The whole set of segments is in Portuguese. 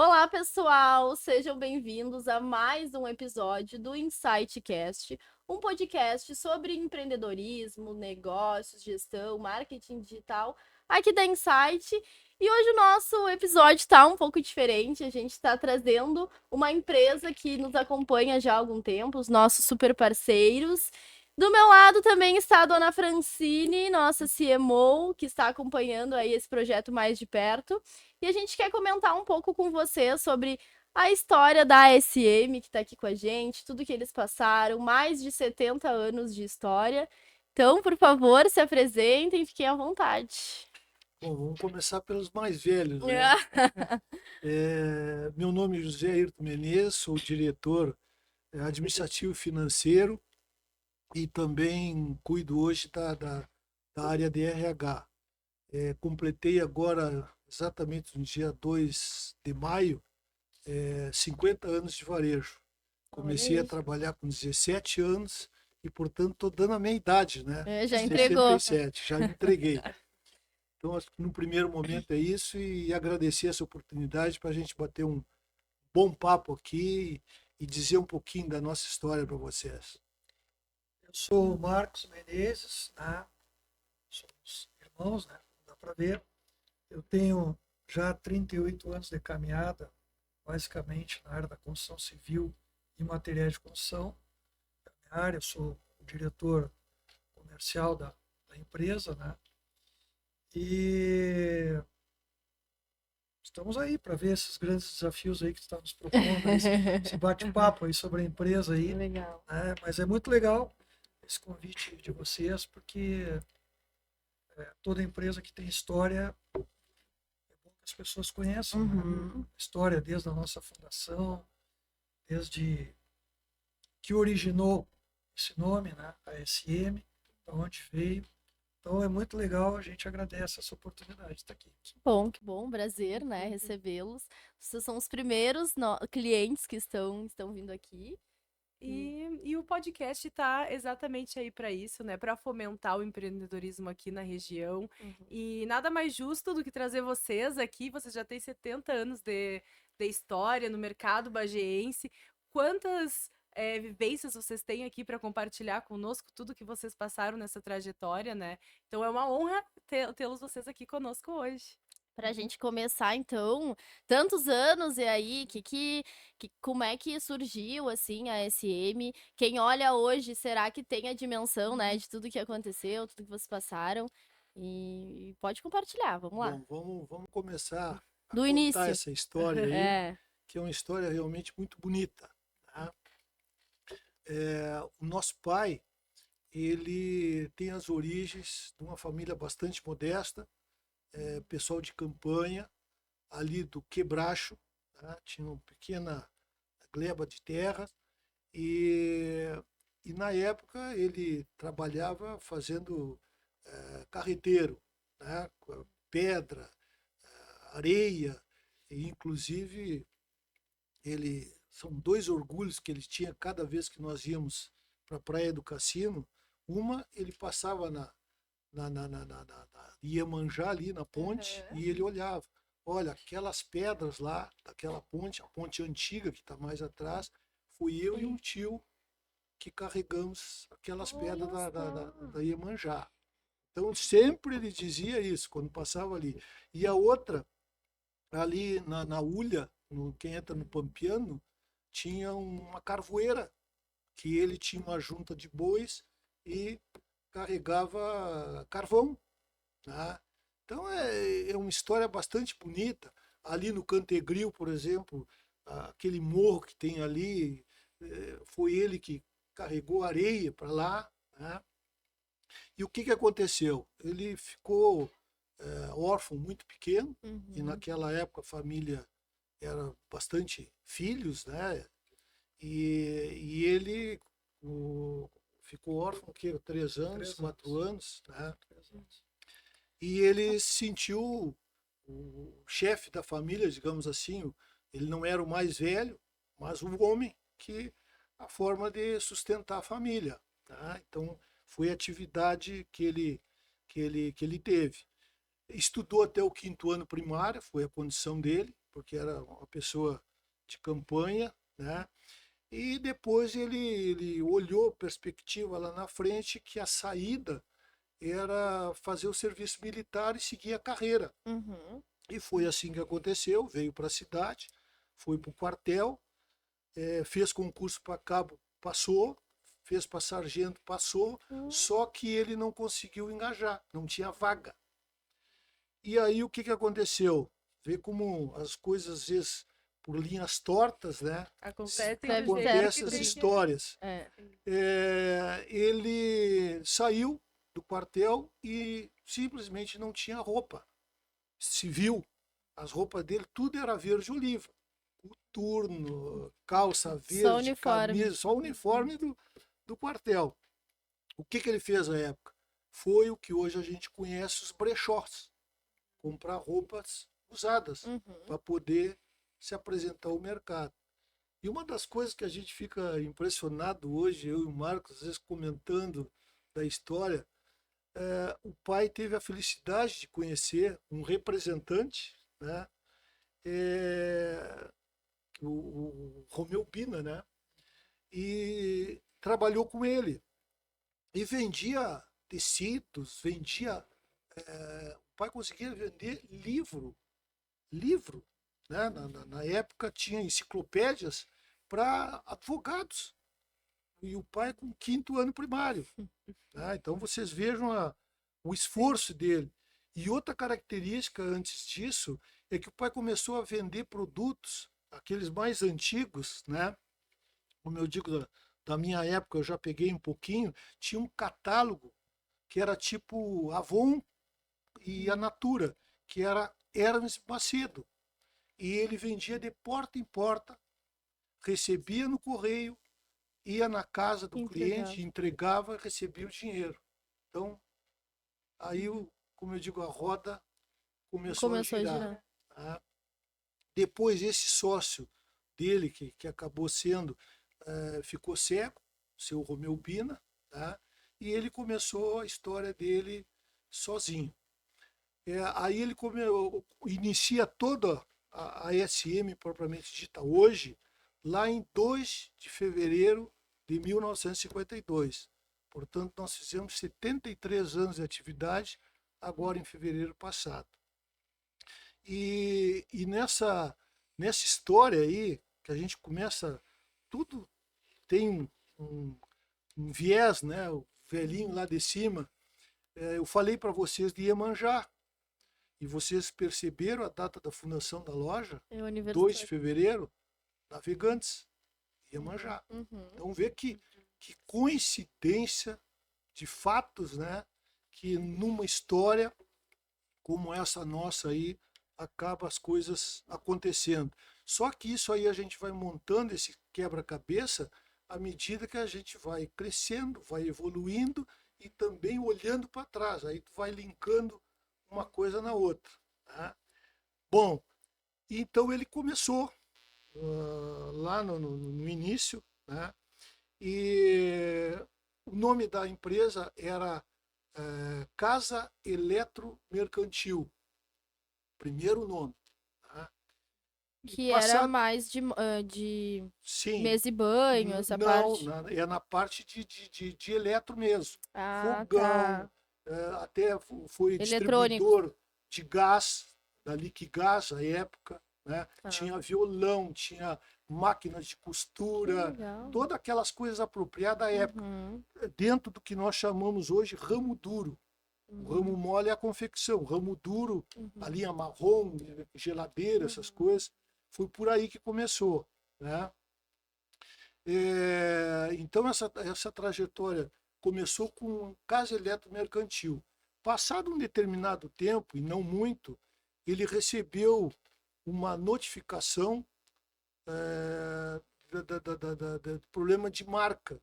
Olá, pessoal! Sejam bem-vindos a mais um episódio do InsightCast, um podcast sobre empreendedorismo, negócios, gestão, marketing digital aqui da Insight. E hoje o nosso episódio está um pouco diferente. A gente está trazendo uma empresa que nos acompanha já há algum tempo, os nossos super parceiros. Do meu lado também está a dona Francine, nossa CMO, que está acompanhando aí esse projeto mais de perto. E a gente quer comentar um pouco com você sobre a história da ASM, que está aqui com a gente, tudo que eles passaram, mais de 70 anos de história. Então, por favor, se apresentem, fiquem à vontade. Bom, vamos começar pelos mais velhos, né? Meu nome é José Ayrton Menezes, sou diretor administrativo e financeiro e também cuido hoje da área de RH. Completei agora, exatamente no dia 2 de maio, 50 anos de varejo. Olha Comecei a isso. trabalhar com 17 anos e, portanto, estou dando a minha idade, né? Já entregou. 67, já me entreguei. Então, acho que no primeiro momento é isso e agradecer essa oportunidade para a gente bater um bom papo aqui e dizer um pouquinho da nossa história para vocês. Eu sou o Marcos Menezes, né? Somos irmãos, né? Dá para ver. Eu tenho já 38 anos de caminhada, basicamente na área da construção civil e materiais de construção. Na minha área, eu sou o diretor comercial da empresa, né? E estamos aí para ver esses grandes desafios aí que tu está nos propondo, esse bate-papo aí sobre a empresa aí, Legal. né? Mas é muito legal esse convite de vocês, porque toda empresa que tem história é bom que as pessoas conheçam, né? Uhum. História desde a nossa fundação, desde que originou esse nome, né? A SM, da onde veio. Então é muito legal, a gente agradece essa oportunidade de estar aqui. Que bom, prazer, né, recebê-los. Vocês são os primeiros clientes que estão vindo aqui. E o podcast está exatamente aí para isso, né? Para fomentar o empreendedorismo aqui na região. Uhum. E nada mais justo do que trazer vocês aqui. Vocês já têm 70 anos de história no mercado bagiense. Quantas vivências vocês têm aqui para compartilhar conosco, tudo que vocês passaram nessa trajetória, né? Então é uma honra tê-los vocês aqui conosco hoje. Pra gente começar, então, tantos anos, e aí, como é que surgiu, assim, a SM? Quem olha hoje, será que tem a dimensão, né, de tudo que aconteceu, tudo que vocês passaram? E pode compartilhar, vamos lá. Bom, vamos começar a Do contar início. essa história aí, É. que é uma história realmente muito bonita. Tá? O nosso pai, ele tem as origens de uma família bastante modesta, pessoal de campanha, ali do Quebracho, tá? Tinha uma pequena gleba de terra e, e na época ele trabalhava fazendo carreteiro, né? Pedra, areia, e inclusive ele são dois orgulhos que ele tinha cada vez que nós íamos para a Praia do Cassino. Uma, ele passava na Iemanjá, ali na ponte, Uhum. e ele olhava. Olha, aquelas pedras lá, daquela ponte, a ponte antiga que está mais atrás, fui eu e um tio que carregamos aquelas pedras Olha da Iemanjá. Então, sempre ele dizia isso, quando passava ali. E a outra, ali na Ulha, quem entra no Pampiano, tinha uma carvoeira, que ele tinha uma junta de bois e carregava carvão. Tá? Então é uma história bastante bonita. Ali no Cantegril, por exemplo, aquele morro que tem ali, foi ele que carregou areia para lá. Né? E o que aconteceu? Ele ficou órfão muito pequeno, e Uhum. naquela época a família era bastante filhos, né? E ele ficou órfão, que 3 anos, 4 anos, né? 3 anos. E ele se sentiu o chefe da família, digamos assim. Ele não era o mais velho, mas o homem que a forma de sustentar a família. Tá? Então foi a atividade que ele teve. Estudou até o 5º ano primário, foi a condição dele. porque era uma pessoa de campanha, né? E depois ele olhou perspectiva lá na frente que a saída era fazer o serviço militar e seguir a carreira. Uhum. E foi assim que aconteceu, veio para a cidade, foi para o quartel, fez concurso para cabo, passou, fez para sargento, passou, só que ele não conseguiu engajar, não tinha vaga. E aí o que, que aconteceu? Vê como as coisas, às vezes, por linhas tortas, né? Acontecem do Deve jeito ser Acontecem que as tem que- histórias. É. Ele saiu do quartel e simplesmente não tinha roupa civil. As roupas dele, tudo era verde oliva. Coturno, calça Só verde, uniforme. camisa, só o uniforme do quartel. O que, que ele fez na época? Foi o que hoje a gente conhece, os brechós. Comprar roupas usadas Uhum. para poder se apresentar ao mercado. E uma das coisas que a gente fica impressionado hoje, eu e o Marcos, às vezes comentando da história, o pai teve a felicidade de conhecer um representante, né? O Romeu Pina, né? E trabalhou com ele. E vendia tecidos, vendia. O pai conseguia vender livro. Né? Na época tinha enciclopédias para advogados. E o pai com 5º ano primário. Né? Então vocês vejam o esforço dele. E outra característica antes disso é que o pai começou a vender produtos, aqueles mais antigos, né? Como eu digo, da minha época, eu já peguei um pouquinho, tinha um catálogo que era tipo Avon e a Natura, que era Hermes Macedo. E ele vendia de porta em porta, recebia no correio, ia na casa do cliente, entregava e recebia o dinheiro. Então, aí, como eu digo, a roda começou a girar. Tá? Depois, esse sócio dele, que acabou sendo, ficou cego, seu Romeu Pina, tá? E ele começou a história dele sozinho. Aí ele inicia toda a SM propriamente dita hoje, lá em 2 de fevereiro de 1952. Portanto, nós fizemos 73 anos de atividade, agora em fevereiro passado. E nessa história aí, que a gente começa, tudo tem um viés, né? O velhinho lá de cima. Eu falei para vocês de Iemanjá, e vocês perceberam a data da fundação da loja? É o 2 de fevereiro, Navegantes, Iemanjá. Uhum. Então vê que coincidência de fatos, né? Que numa história como essa nossa aí, acaba as coisas acontecendo. Só que isso aí a gente vai montando esse quebra-cabeça à medida que a gente vai crescendo, vai evoluindo e também olhando para trás. Aí tu vai linkando uma coisa na outra. Tá? Bom, então ele começou lá no início, né? E o nome da empresa era Casa Eletromercantil, primeiro nome. Tá? Que era mais de Sim, mesa e banho, essa não, parte. é na parte de eletro mesmo. Ah, Fogão, tá. até foi distribuidor de gás, da Liquigás, à época. Né? Tá. Tinha violão, tinha máquinas de costura, todas aquelas coisas apropriadas à época. Uhum. Dentro do que nós chamamos hoje ramo duro. Uhum. O ramo mole é a confecção, o ramo duro, a linha marrom, geladeira, essas coisas, foi por aí que começou. Né? Então essa trajetória começou com Casa Eletromercantil. Passado um determinado tempo, e não muito, ele recebeu uma notificação do problema de marca,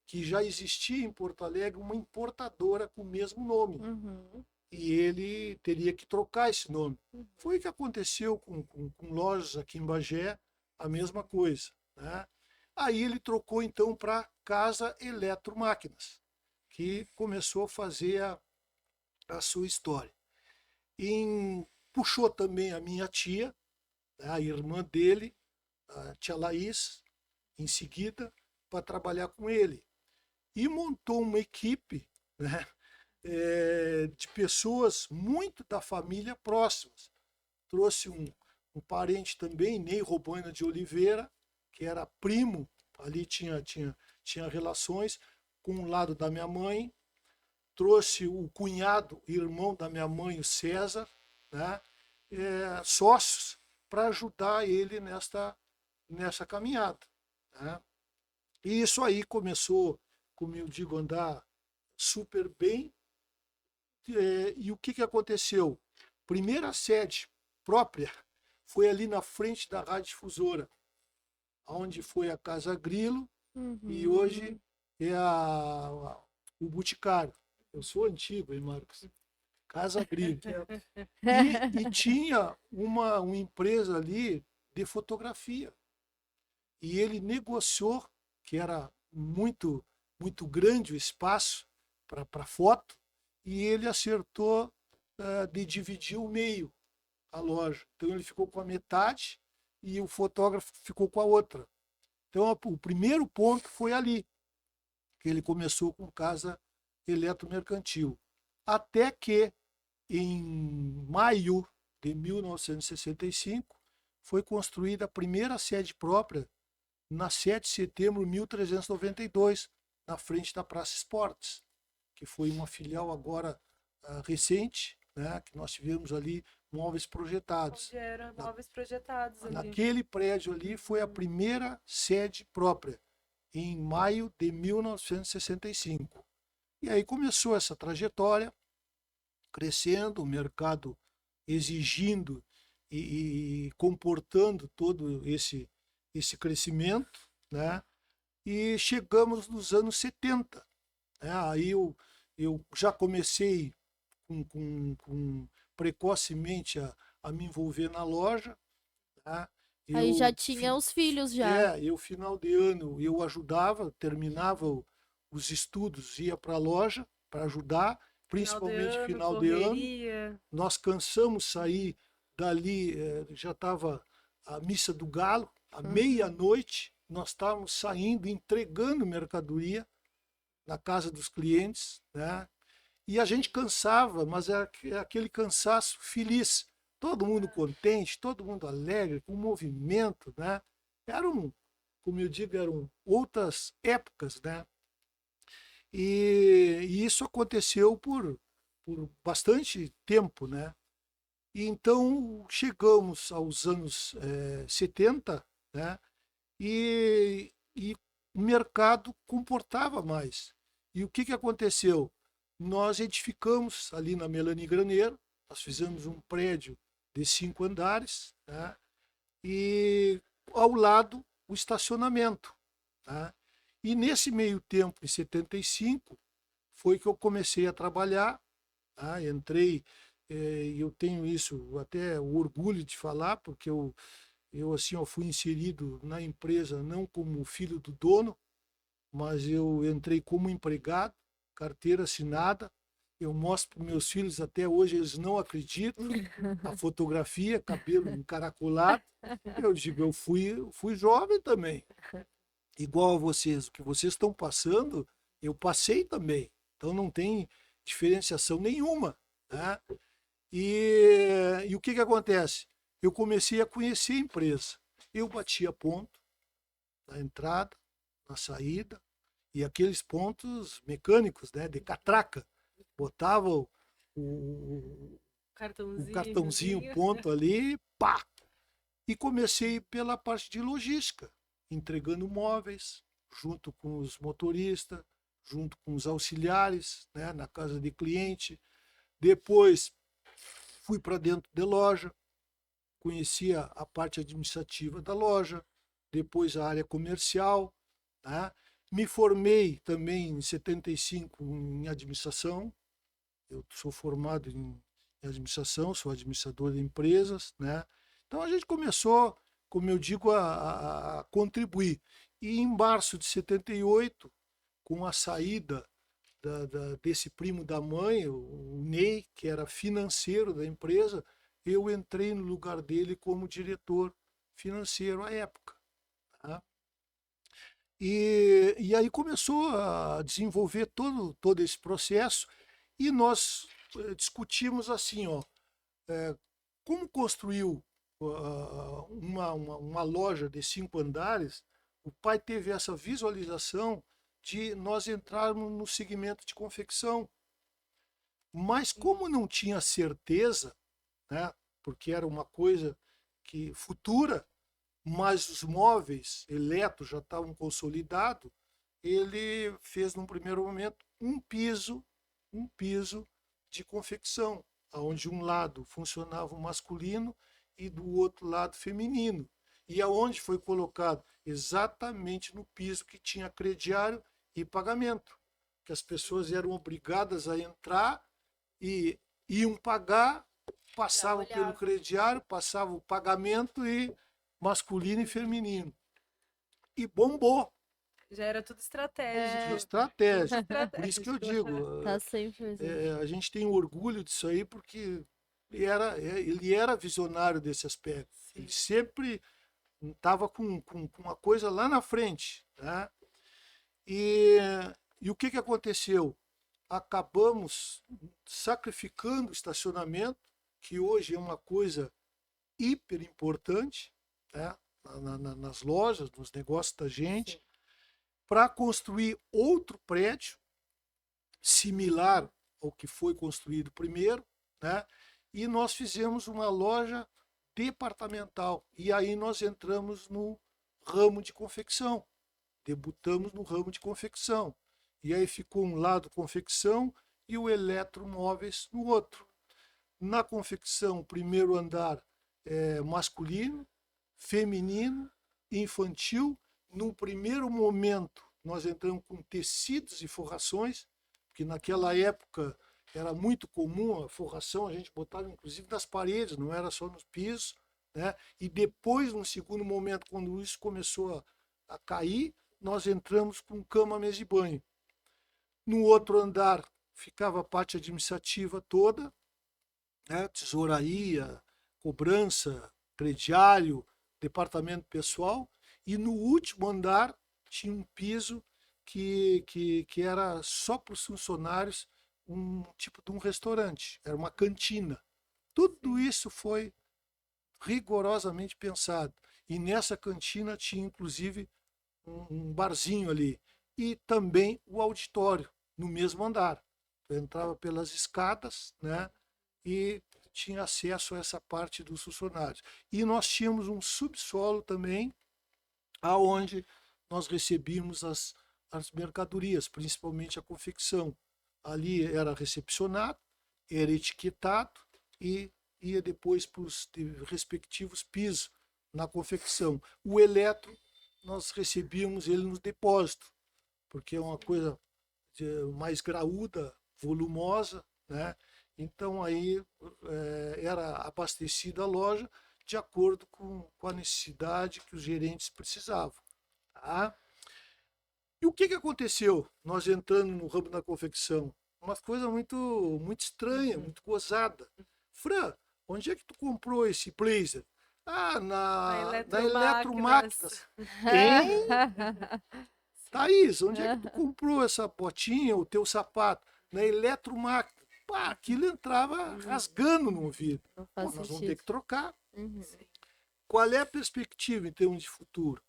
que já existia em Porto Alegre uma importadora com o mesmo nome. Uhum. E ele teria que trocar esse nome. Foi o que aconteceu com lojas aqui em Bagé, a mesma coisa. Né? Aí ele trocou então para Casa Eletromáquinas, que começou a fazer a sua história. Puxou também a minha tia, né, a irmã dele, a tia Laís, em seguida, para trabalhar com ele. E montou uma equipe, né, de pessoas muito da família próximas. Trouxe um parente também, Ney Robaina de Oliveira, que era primo, ali tinha relações com o lado da minha mãe. Trouxe o cunhado, irmão da minha mãe, o César, né, sócios, para ajudar ele nessa caminhada, né? E isso aí começou, como eu digo, a andar super bem. E o que aconteceu? Primeira sede própria foi ali na frente da Rádio Difusora, onde foi a Casa Grilo, e hoje é o Boticário. Eu sou antigo, hein, Marcos? Casa Grilo. E tinha uma empresa ali de fotografia. E ele negociou, que era muito, muito grande o espaço para foto, e ele acertou de dividir o meio, a loja. Então ele ficou com a metade e o fotógrafo ficou com a outra. Então o primeiro ponto foi ali, que ele começou com casa eletromercantil. Até que, em maio de 1965, foi construída a primeira sede própria, na 7 de setembro de 1392, na frente da Praça Esportes, que foi uma filial agora recente, né, que nós tivemos ali móveis projetados. Onde eram móveis projetados ali. Naquele prédio ali foi a primeira sede própria, em maio de 1965. E aí começou essa trajetória, crescendo, o mercado exigindo e comportando todo esse crescimento, né? E chegamos nos anos 70. Né? Aí eu já comecei precocemente a me envolver na loja. Né? Aí já tinha os filhos já. Eu final de ano eu ajudava, terminava os estudos, ia para a loja para ajudar, principalmente final de ano. Nós cansamos sair dali, já estava a missa do galo, à meia-noite, nós estávamos saindo, entregando mercadoria na casa dos clientes, né? E a gente cansava, mas era aquele cansaço feliz. Todo mundo contente, todo mundo alegre, com movimento, né? Como eu digo, eram outras épocas, né? E isso aconteceu por bastante tempo, né? E então chegamos aos anos 70, né? E o mercado comportava mais. E o que aconteceu? Nós edificamos ali na Melanie Graneiro, nós fizemos um prédio de 5 andares, né? E ao lado o estacionamento. Né? E nesse meio tempo, em 75, foi que eu comecei a trabalhar. Tá? Entrei, eu tenho isso, até o orgulho de falar, porque eu fui inserido na empresa não como filho do dono, mas eu entrei como empregado, carteira assinada. Eu mostro para meus filhos até hoje, eles não acreditam. A fotografia, cabelo encaracolado. Eu digo, eu fui jovem também. Igual a vocês. O que vocês estão passando, eu passei também. Então não tem diferenciação nenhuma. Né? E o que acontece? Eu comecei a conhecer a empresa. Eu batia ponto na entrada, na saída, e aqueles pontos mecânicos, né, de catraca. Botava o cartãozinho, ponto ali, pá! E comecei pela parte de logística, entregando móveis, junto com os motoristas, junto com os auxiliares, né, na casa de cliente. Depois fui para dentro da loja, conhecia a parte administrativa da loja, depois a área comercial, né? Me formei também em 75 em administração. Eu sou formado em administração, sou administrador de empresas, né? Então a gente começou, como eu digo, a contribuir. E em março de 78, com a saída desse primo da mãe, o Ney, que era financeiro da empresa, eu entrei no lugar dele como diretor financeiro à época. Tá? E aí começou a desenvolver todo esse processo e nós discutimos assim, ó, como construiu uma loja de 5 andares. O pai teve essa visualização de nós entrarmos no segmento de confecção. Mas como não tinha certeza, né, porque era uma coisa que futura, mas os móveis eletro já estavam consolidados, ele fez num primeiro momento um piso de confecção, onde um lado funcionava o masculino e do outro lado feminino. E aonde foi colocado? Exatamente no piso que tinha crediário e pagamento, que as pessoas eram obrigadas a entrar e iam pagar, passavam pelo crediário, passavam o pagamento e masculino e feminino. E bombou. Já era tudo estratégico. Estratégia. Estratégico. Por isso que eu digo, Tá sempre presente. a gente tem orgulho disso aí, porque ele era visionário desse aspecto. Sim. Ele sempre estava com uma coisa lá na frente. Né? E o que aconteceu? Acabamos sacrificando o estacionamento, que hoje é uma coisa hiper importante, né? Nas lojas, nos negócios da gente, para construir outro prédio similar ao que foi construído primeiro, né? E nós fizemos uma loja departamental. E aí nós entramos no ramo de confecção. Debutamos no ramo de confecção. E aí ficou um lado confecção e o eletromóveis no outro. Na confecção, primeiro andar masculino, feminino, infantil. Num primeiro momento, nós entramos com tecidos e forrações, porque naquela época era muito comum a forração, a gente botava inclusive nas paredes, não era só nos pisos. Né? E depois, num segundo momento, quando isso começou a cair, nós entramos com cama, mesa e banho. No outro andar ficava a parte administrativa toda, né? Tesouraria, cobrança, crediário, departamento pessoal. E no último andar tinha um piso que era só para os funcionários, um tipo de um restaurante, era uma cantina. Tudo isso foi rigorosamente pensado. E nessa cantina tinha inclusive um barzinho ali. E também o auditório, no mesmo andar. Eu entrava pelas escadas, né? E tinha acesso a essa parte dos funcionários. E nós tínhamos um subsolo também, aonde nós recebíamos as mercadorias, principalmente a confecção. Ali era recepcionado, era etiquetado e ia depois para os respectivos pisos na confecção. O eletro, nós recebíamos ele no depósito, porque é uma coisa mais graúda, volumosa, né? Então aí era abastecida a loja de acordo com a necessidade que os gerentes precisavam. Tá? E o que aconteceu? Nós entrando no ramo da confecção, uma coisa muito estranha, muito gozada. Fran, onde é que tu comprou esse blazer? Ah, na Eletromáquinas. Hein? Thaís, onde é que tu comprou essa botinha, o teu sapato? Na Eletromáquina. Pá, aquilo entrava rasgando no ouvido. Pô, nós vamos ter que trocar. Qual é a perspectiva em termos de futuro?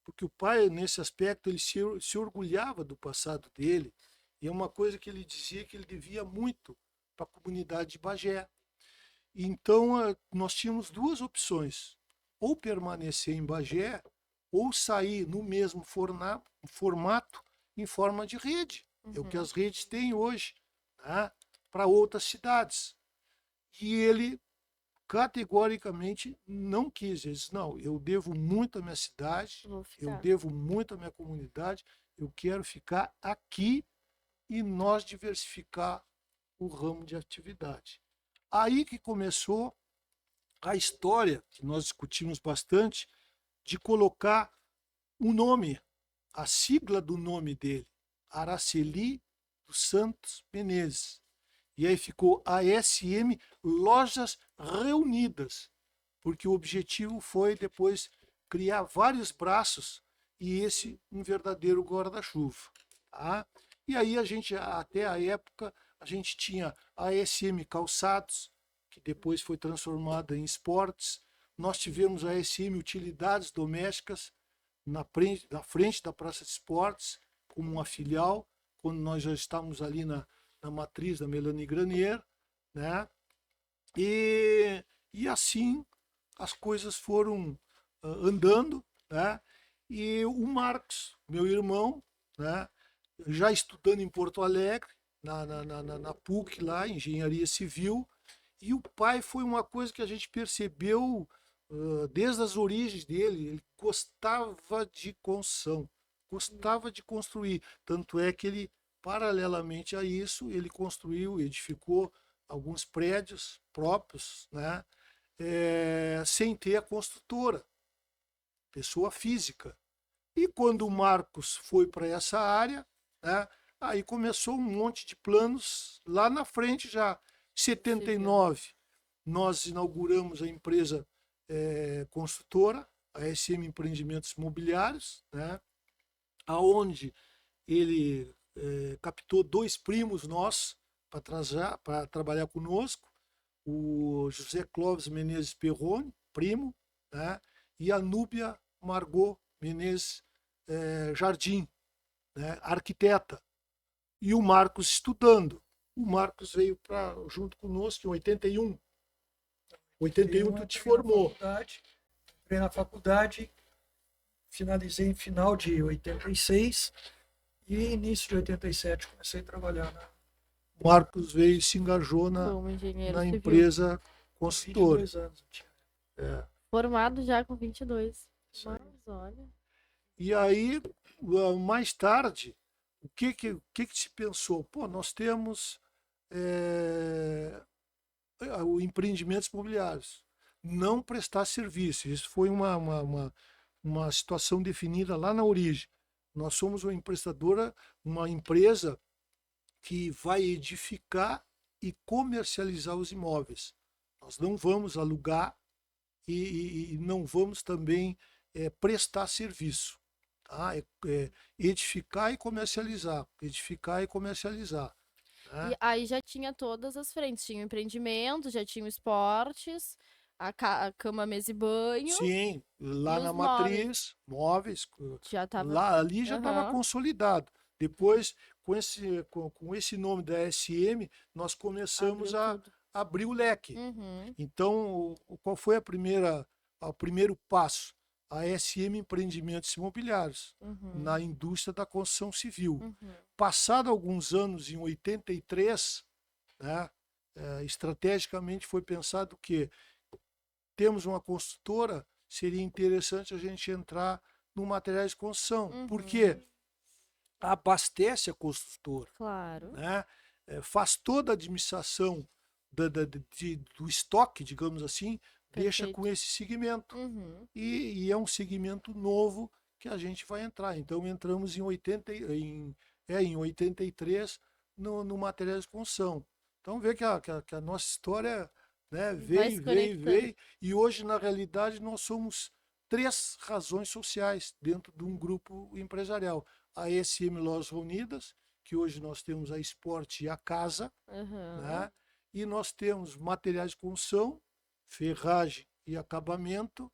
Porque o pai, nesse aspecto, ele se orgulhava do passado dele. E é uma coisa que ele dizia que ele devia muito para a comunidade de Bagé. Então, nós tínhamos duas opções. Ou permanecer em Bagé, ou sair no mesmo formato em forma de rede. É o que as redes têm hoje, tá? Para outras cidades. E ele categoricamente não quis. Ele disse, não, eu devo muito à minha cidade, eu devo muito à minha comunidade, eu quero ficar aqui e nós diversificar o ramo de atividade. Aí que começou a história, que nós discutimos bastante, de colocar o nome, a sigla do nome dele, Araceli dos Santos Menezes. E aí ficou ASM Lojas Reunidas, porque o objetivo foi depois criar vários braços e esse um verdadeiro guarda-chuva. Tá? E aí a gente, até a época, a gente tinha a ASM Calçados, que depois foi transformada em esportes. Nós tivemos a ASM Utilidades Domésticas na frente da Praça de Esportes, como uma filial, quando nós já estávamos ali na matriz da Melanie Granier, né? E assim as coisas foram andando, né? E o Marcos, meu irmão, né? Já estudando em Porto Alegre, na PUC lá, Engenharia Civil, e o pai foi uma coisa que a gente percebeu desde as origens dele, ele gostava de construção, gostava de construir, tanto é que ele, paralelamente a isso, ele construiu, edificou alguns prédios próprios, né? Sem ter a construtora, pessoa física. E quando o Marcos foi para essa área, né, aí começou um monte de planos lá na frente já. Em 79, nós inauguramos a empresa construtora, a SM Empreendimentos Imobiliários, né, aonde ele captou 2 primos nossos para trabalhar conosco, o José Clóvis Menezes Perrone, primo, né, e a Núbia Margot Menezes Jardim, né, arquiteta, e o Marcos estudando. O Marcos veio junto conosco em 81. 81 tu te formou. Entrei na faculdade, finalizei em final de 86 e início de 87 comecei a trabalhar na... O Marcos veio e se engajou na empresa construtora. 22 anos eu tinha. Formado já com 22. Mas olha. E aí, mais tarde, o que se pensou? Pô, nós temos o empreendimentos imobiliários, não prestar serviço. Isso foi uma situação definida lá na origem. Nós somos uma emprestadora, uma empresa que vai edificar e comercializar os imóveis. Nós não vamos alugar e não vamos também prestar serviço. Tá? Edificar e comercializar. Edificar e comercializar. Né? E aí já tinha todas as frentes. Tinha o empreendimento, já tinha o esportes, a cama, mesa e banho. Sim, lá E na os matriz, móveis, Já tava... lá ali já estava Aham. consolidado. Depois, com esse nome da SM, nós começamos Abriu tudo. a abrir o leque. Uhum. Então, qual foi o primeiro passo? A SM Empreendimentos Imobiliários, Uhum. na indústria da construção civil. Uhum. Passado alguns anos, em 83, né, estrategicamente foi pensado que temos uma construtora, seria interessante a gente entrar no materiais de construção. Uhum. Por quê? Abastece a construtora, Claro. né? Faz toda a administração do estoque, digamos assim, deixa Perfeito. com esse segmento. Uhum. E é um segmento novo que a gente vai entrar. Então entramos em 83 no materiais de construção. Então vê que a nossa história, né, Vai se conectando. veio, e hoje, na realidade, nós somos 3 razões sociais dentro de um grupo empresarial. A SM Lojas Reunidas, que hoje nós temos a Esporte e a Casa, Uhum. né? E nós temos materiais de construção, ferragem e acabamento,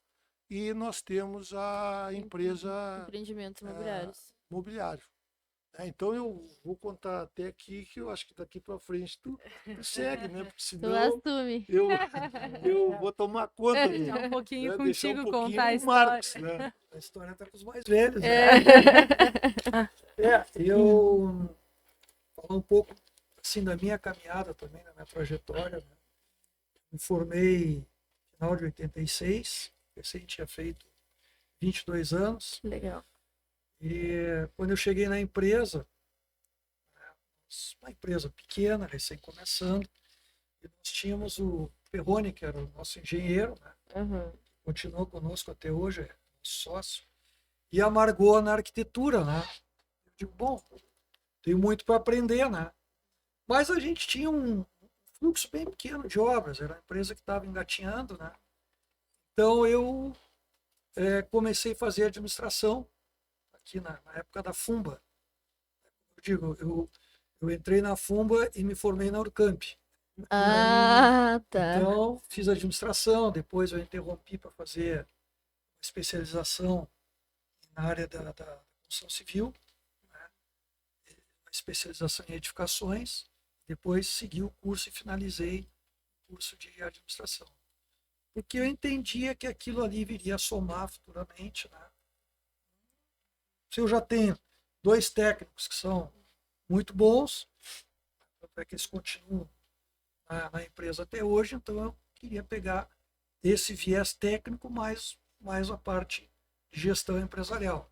e nós temos a empresa Empreendimentos imobiliários. mobiliário. Então eu vou contar até aqui, que eu acho que daqui para frente tu segue, né? Porque Tu senão assume. eu vou tomar conta do, Deixar um pouquinho né, deixar contigo um pouquinho contar a o história. Marcos, né? A história está com os mais velhos. É. Eu falar um pouco assim da minha caminhada também, da minha trajetória. Né? Me formei no final de 86, recém tinha feito 22 anos. Legal. E quando eu cheguei na empresa, uma empresa pequena, recém começando, e nós tínhamos o Perrone, que era o nosso engenheiro, né? Uhum. Continuou conosco até hoje, é nosso sócio, e a Margot na arquitetura, né? Eu digo, bom, tenho muito para aprender, né? Mas a gente tinha fluxo bem pequeno de obras, era uma empresa que estava engatinhando, né? Então eu comecei a fazer administração aqui na época da Fumba. Eu digo, eu entrei na Fumba e me formei na Urcamp. Ah, tá. Então fiz administração, depois eu interrompi para fazer especialização na área da construção civil, né? Uma especialização em edificações, depois segui o curso e finalizei o curso de administração. Porque eu entendia que aquilo ali viria a somar futuramente, né? Se eu já tenho 2 técnicos que são muito bons, tanto é que eles continuam na empresa até hoje, então eu queria pegar esse viés técnico mais a parte de gestão empresarial.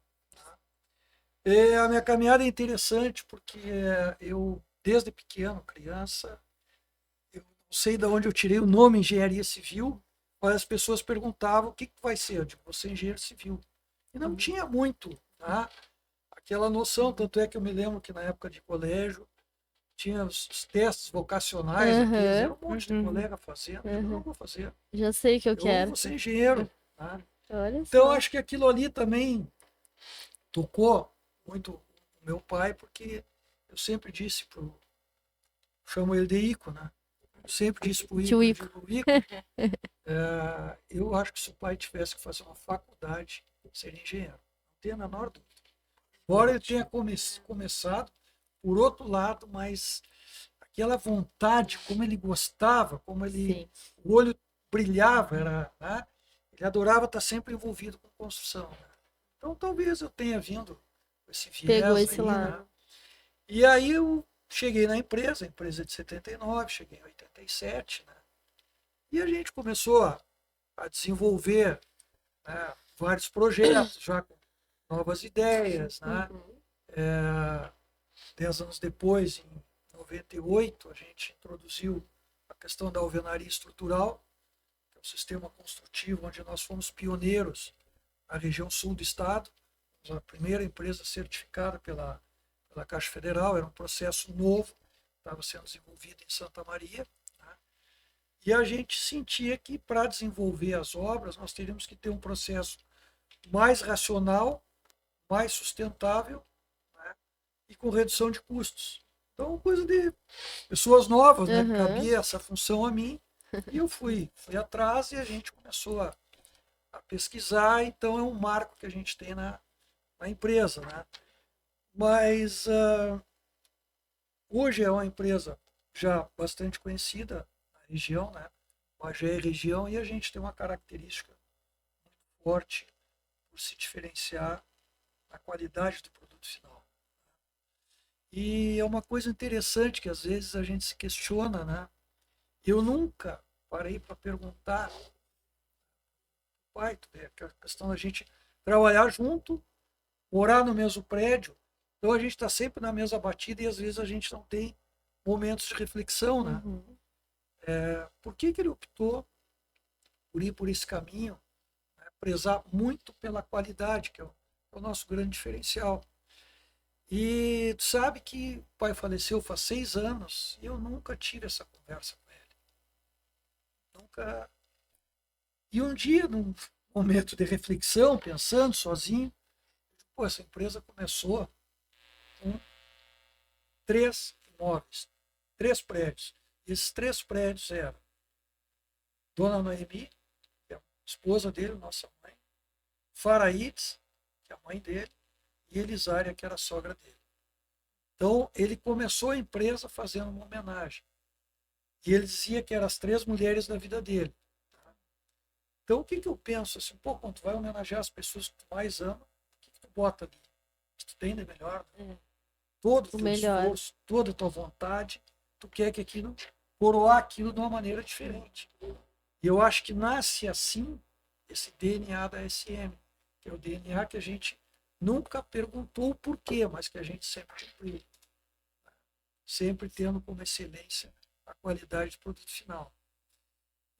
A minha caminhada é interessante porque eu, desde pequeno, criança, eu não sei de onde eu tirei o nome engenharia civil, mas as pessoas perguntavam o que vai ser. Eu digo, você é engenheiro civil. E não tinha muito, tá? Aquela noção, tanto é que eu me lembro que na época de colégio tinha os testes vocacionais, aqueles, era um monte de colega fazendo, eu não vou fazer. Já sei o que eu Eu quero. vou ser engenheiro. Tá? Olha Então, só. acho que aquilo ali também tocou muito o meu pai, porque eu sempre disse chamo ele de Ico, né? Eu sempre disse pro Ico, Tio Ico. eu digo, Ico, eu acho que se o pai tivesse que fazer uma faculdade, seria engenheiro. Não tenho a menor dúvida. Embora ele tenha começado por outro lado, mas aquela vontade, como ele gostava, como ele, o olho brilhava, né? Ele adorava estar sempre envolvido com construção. Né? Então talvez eu tenha vindo com esse viés. Pegou esse aí, lado. né? E aí eu cheguei na empresa, a empresa de 79, cheguei em 87, né? E a gente começou a desenvolver, né, vários projetos, já com novas ideias, né? 10 anos depois, em 98, a gente introduziu a questão da alvenaria estrutural, que é um sistema construtivo onde nós fomos pioneiros na região sul do estado, a primeira empresa certificada pela Caixa Federal, era um processo novo, estava sendo desenvolvido em Santa Maria, né? E a gente sentia que para desenvolver as obras nós teríamos que ter um processo mais racional, mais sustentável, né? E com redução de custos. Então, coisa de pessoas novas, né? Cabia essa função a mim, e eu fui atrás e a gente começou a pesquisar, então é um marco que a gente tem na empresa, né? Mas hoje é uma empresa já bastante conhecida na região, né? Bagé é região, e a gente tem uma característica muito forte por se diferenciar na qualidade do produto final. E é uma coisa interessante que às vezes a gente se questiona, né? Eu nunca parei para perguntar, pai, a questão da gente trabalhar junto, morar no mesmo prédio, então a gente está sempre na mesma batida e às vezes a gente não tem momentos de reflexão, né? Por que ele optou por ir por esse caminho, né? Prezar muito pela qualidade, que é o nosso grande diferencial. E tu sabe que o pai faleceu faz 6 anos e eu nunca tive essa conversa com ele. Nunca. E um dia, num momento de reflexão, pensando sozinho, pô, essa empresa começou com 3 imóveis, 3 prédios. E esses 3 prédios eram Dona Noemi, que é a esposa dele, nossa mãe, Faraídes, que é a mãe dele, e Elisária, que era a sogra dele. Então, ele começou a empresa fazendo uma homenagem. E ele dizia que eram as 3 mulheres da vida dele. Então, o que eu penso? Assim, pô, quando tu vai homenagear as pessoas que tu mais ama, o que tu bota ali? Que tu tem de melhor? Todo o teu esforço, toda a tua vontade, tu quer que aquilo, coroar aquilo de uma maneira diferente. E eu acho que nasce assim esse DNA da SM, que é o DNA que a gente nunca perguntou o porquê, mas que a gente sempre cumpriu. Sempre tendo como excelência a qualidade do produto final.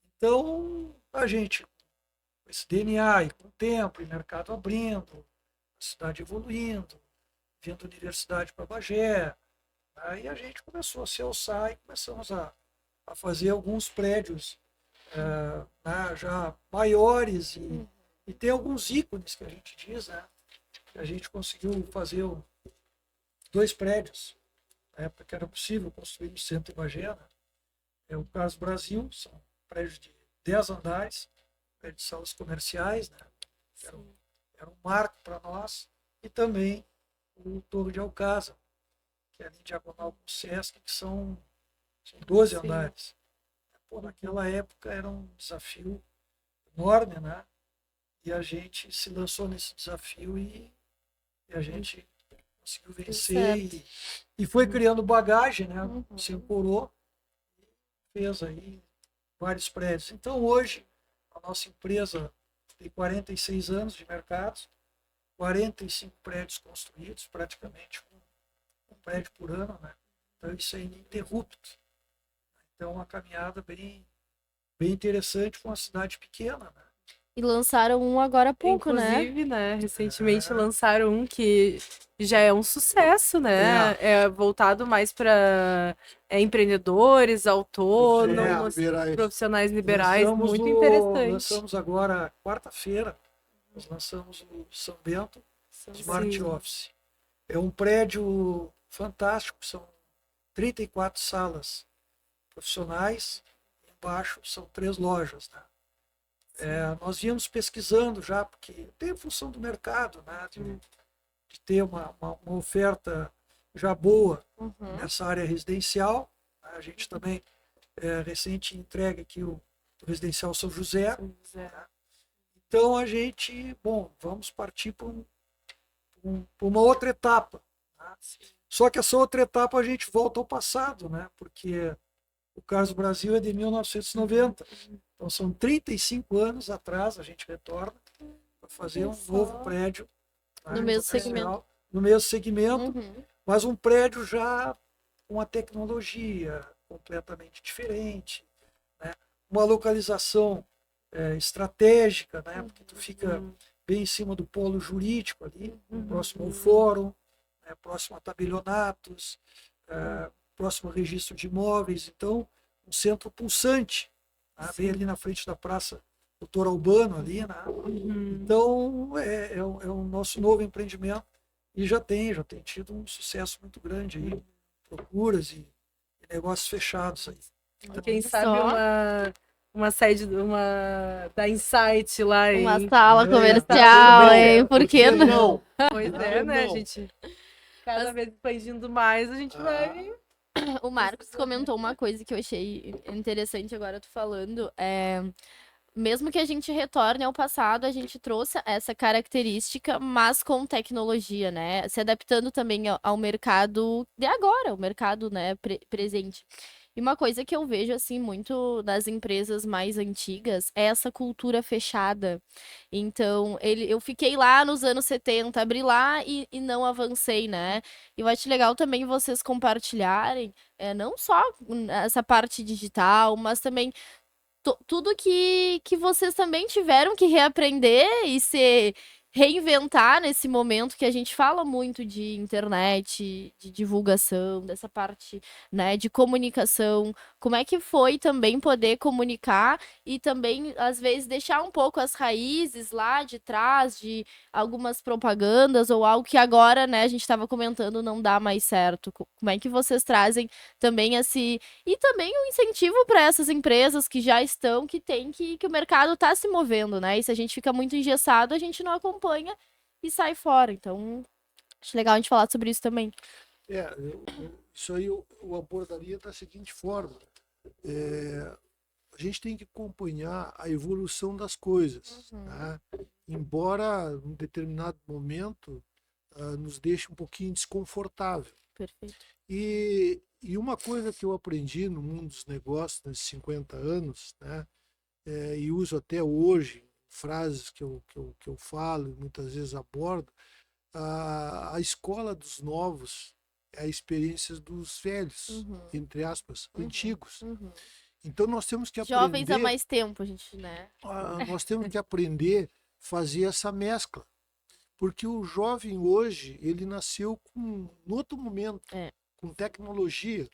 Então, a gente, com esse DNA e com o tempo, e o mercado abrindo, a cidade evoluindo, vindo universidade para Bagé, aí a gente começou a se alçar e começamos a a fazer alguns prédios já maiores e tem alguns ícones que a gente diz, né? A gente conseguiu fazer 2 prédios, na época que era possível construir no centro de Bagé. É o Carlos Brasil, são prédios de 10 andares, prédios de salas comerciais, né? Era um marco para nós, e também o Torre de Alcázar, que é ali em diagonal com o Sesc, que são 12 andares. Pô, naquela época era um desafio enorme, né? E a gente se lançou nesse desafio e a gente conseguiu vencer e foi criando bagagem, né? Se ancorou e fez aí vários prédios. Então hoje a nossa empresa tem 46 anos de mercado, 45 prédios construídos, praticamente um prédio por ano, né? Então isso é ininterrupto. Então uma caminhada bem interessante com uma cidade pequena, né? E lançaram um agora há pouco, né? Inclusive, né? Recentemente lançaram um que já é um sucesso, né? É voltado mais para empreendedores, autônomos, profissionais liberais, muito interessante. Lançamos agora, quarta-feira, nós lançamos o São Bento Smart Office. É um prédio fantástico, são 34 salas profissionais, embaixo são 3 lojas, né? Nós vínhamos pesquisando já, porque tem a função do mercado, né, de ter uma oferta já boa nessa área residencial. A gente também recente entrega aqui o Residencial São José. Né? Então a gente, vamos partir para uma outra etapa. Né? Só que essa outra etapa a gente volta ao passado, né? Porque o Carlos Brasil é de 1990. Então são 35 anos atrás, a gente retorna para fazer um novo prédio. No mesmo segmento. No mesmo segmento, mas um prédio já com uma tecnologia completamente diferente, né? Uma localização estratégica, né? Porque tu fica bem em cima do polo jurídico ali, próximo ao fórum, né? Próximo a tabelionatos, próximo ao registro de imóveis. Então, um centro pulsante, né? Bem ali na frente da Praça Doutor Albano, ali, né? Então, é o nosso novo empreendimento e já tem tido um sucesso muito grande aí, procuras e negócios fechados aí. Então, quem sabe uma sede da Insight lá em... Uma sala comercial, hein? Por que não? Pois é, né, gente? Cada vez expandindo mais, a gente vai... O Marcos comentou uma coisa que eu achei interessante agora tu falando, mesmo que a gente retorne ao passado, a gente trouxe essa característica, mas com tecnologia, né? Se adaptando também ao mercado de agora, o mercado, né, presente. E uma coisa que eu vejo, assim, muito nas empresas mais antigas é essa cultura fechada. Então, eu fiquei lá nos anos 70, abri lá e não avancei, né? E eu acho legal também vocês compartilharem, não só essa parte digital, mas também tudo que vocês também tiveram que reaprender e se reinventar nesse momento que a gente fala muito de internet, de divulgação, dessa parte, né, de comunicação. Como é que foi também poder comunicar e também, às vezes, deixar um pouco as raízes lá de trás de algumas propagandas ou algo que agora, né, a gente estava comentando, não dá mais certo. Como é que vocês trazem também esse... E também um incentivo para essas empresas que já estão, que tem que o mercado está se movendo, né? E se a gente fica muito engessado, a gente não acompanha e sai fora. Então, acho legal a gente falar sobre isso também. Isso aí eu abordaria da seguinte forma. A gente tem que acompanhar a evolução das coisas. Né? Embora, em determinado momento, nos deixe um pouquinho desconfortável. Perfeito. E uma coisa que eu aprendi no mundo dos negócios nesses 50 anos, né? E uso até hoje, frases que eu falo e muitas vezes abordo, a escola dos novos é a experiência dos velhos, entre aspas, antigos. Então nós temos que aprender... Jovens há mais tempo, a gente, né? Nós temos que aprender a fazer essa mescla. Porque o jovem hoje, ele nasceu em outro momento, com tecnologia,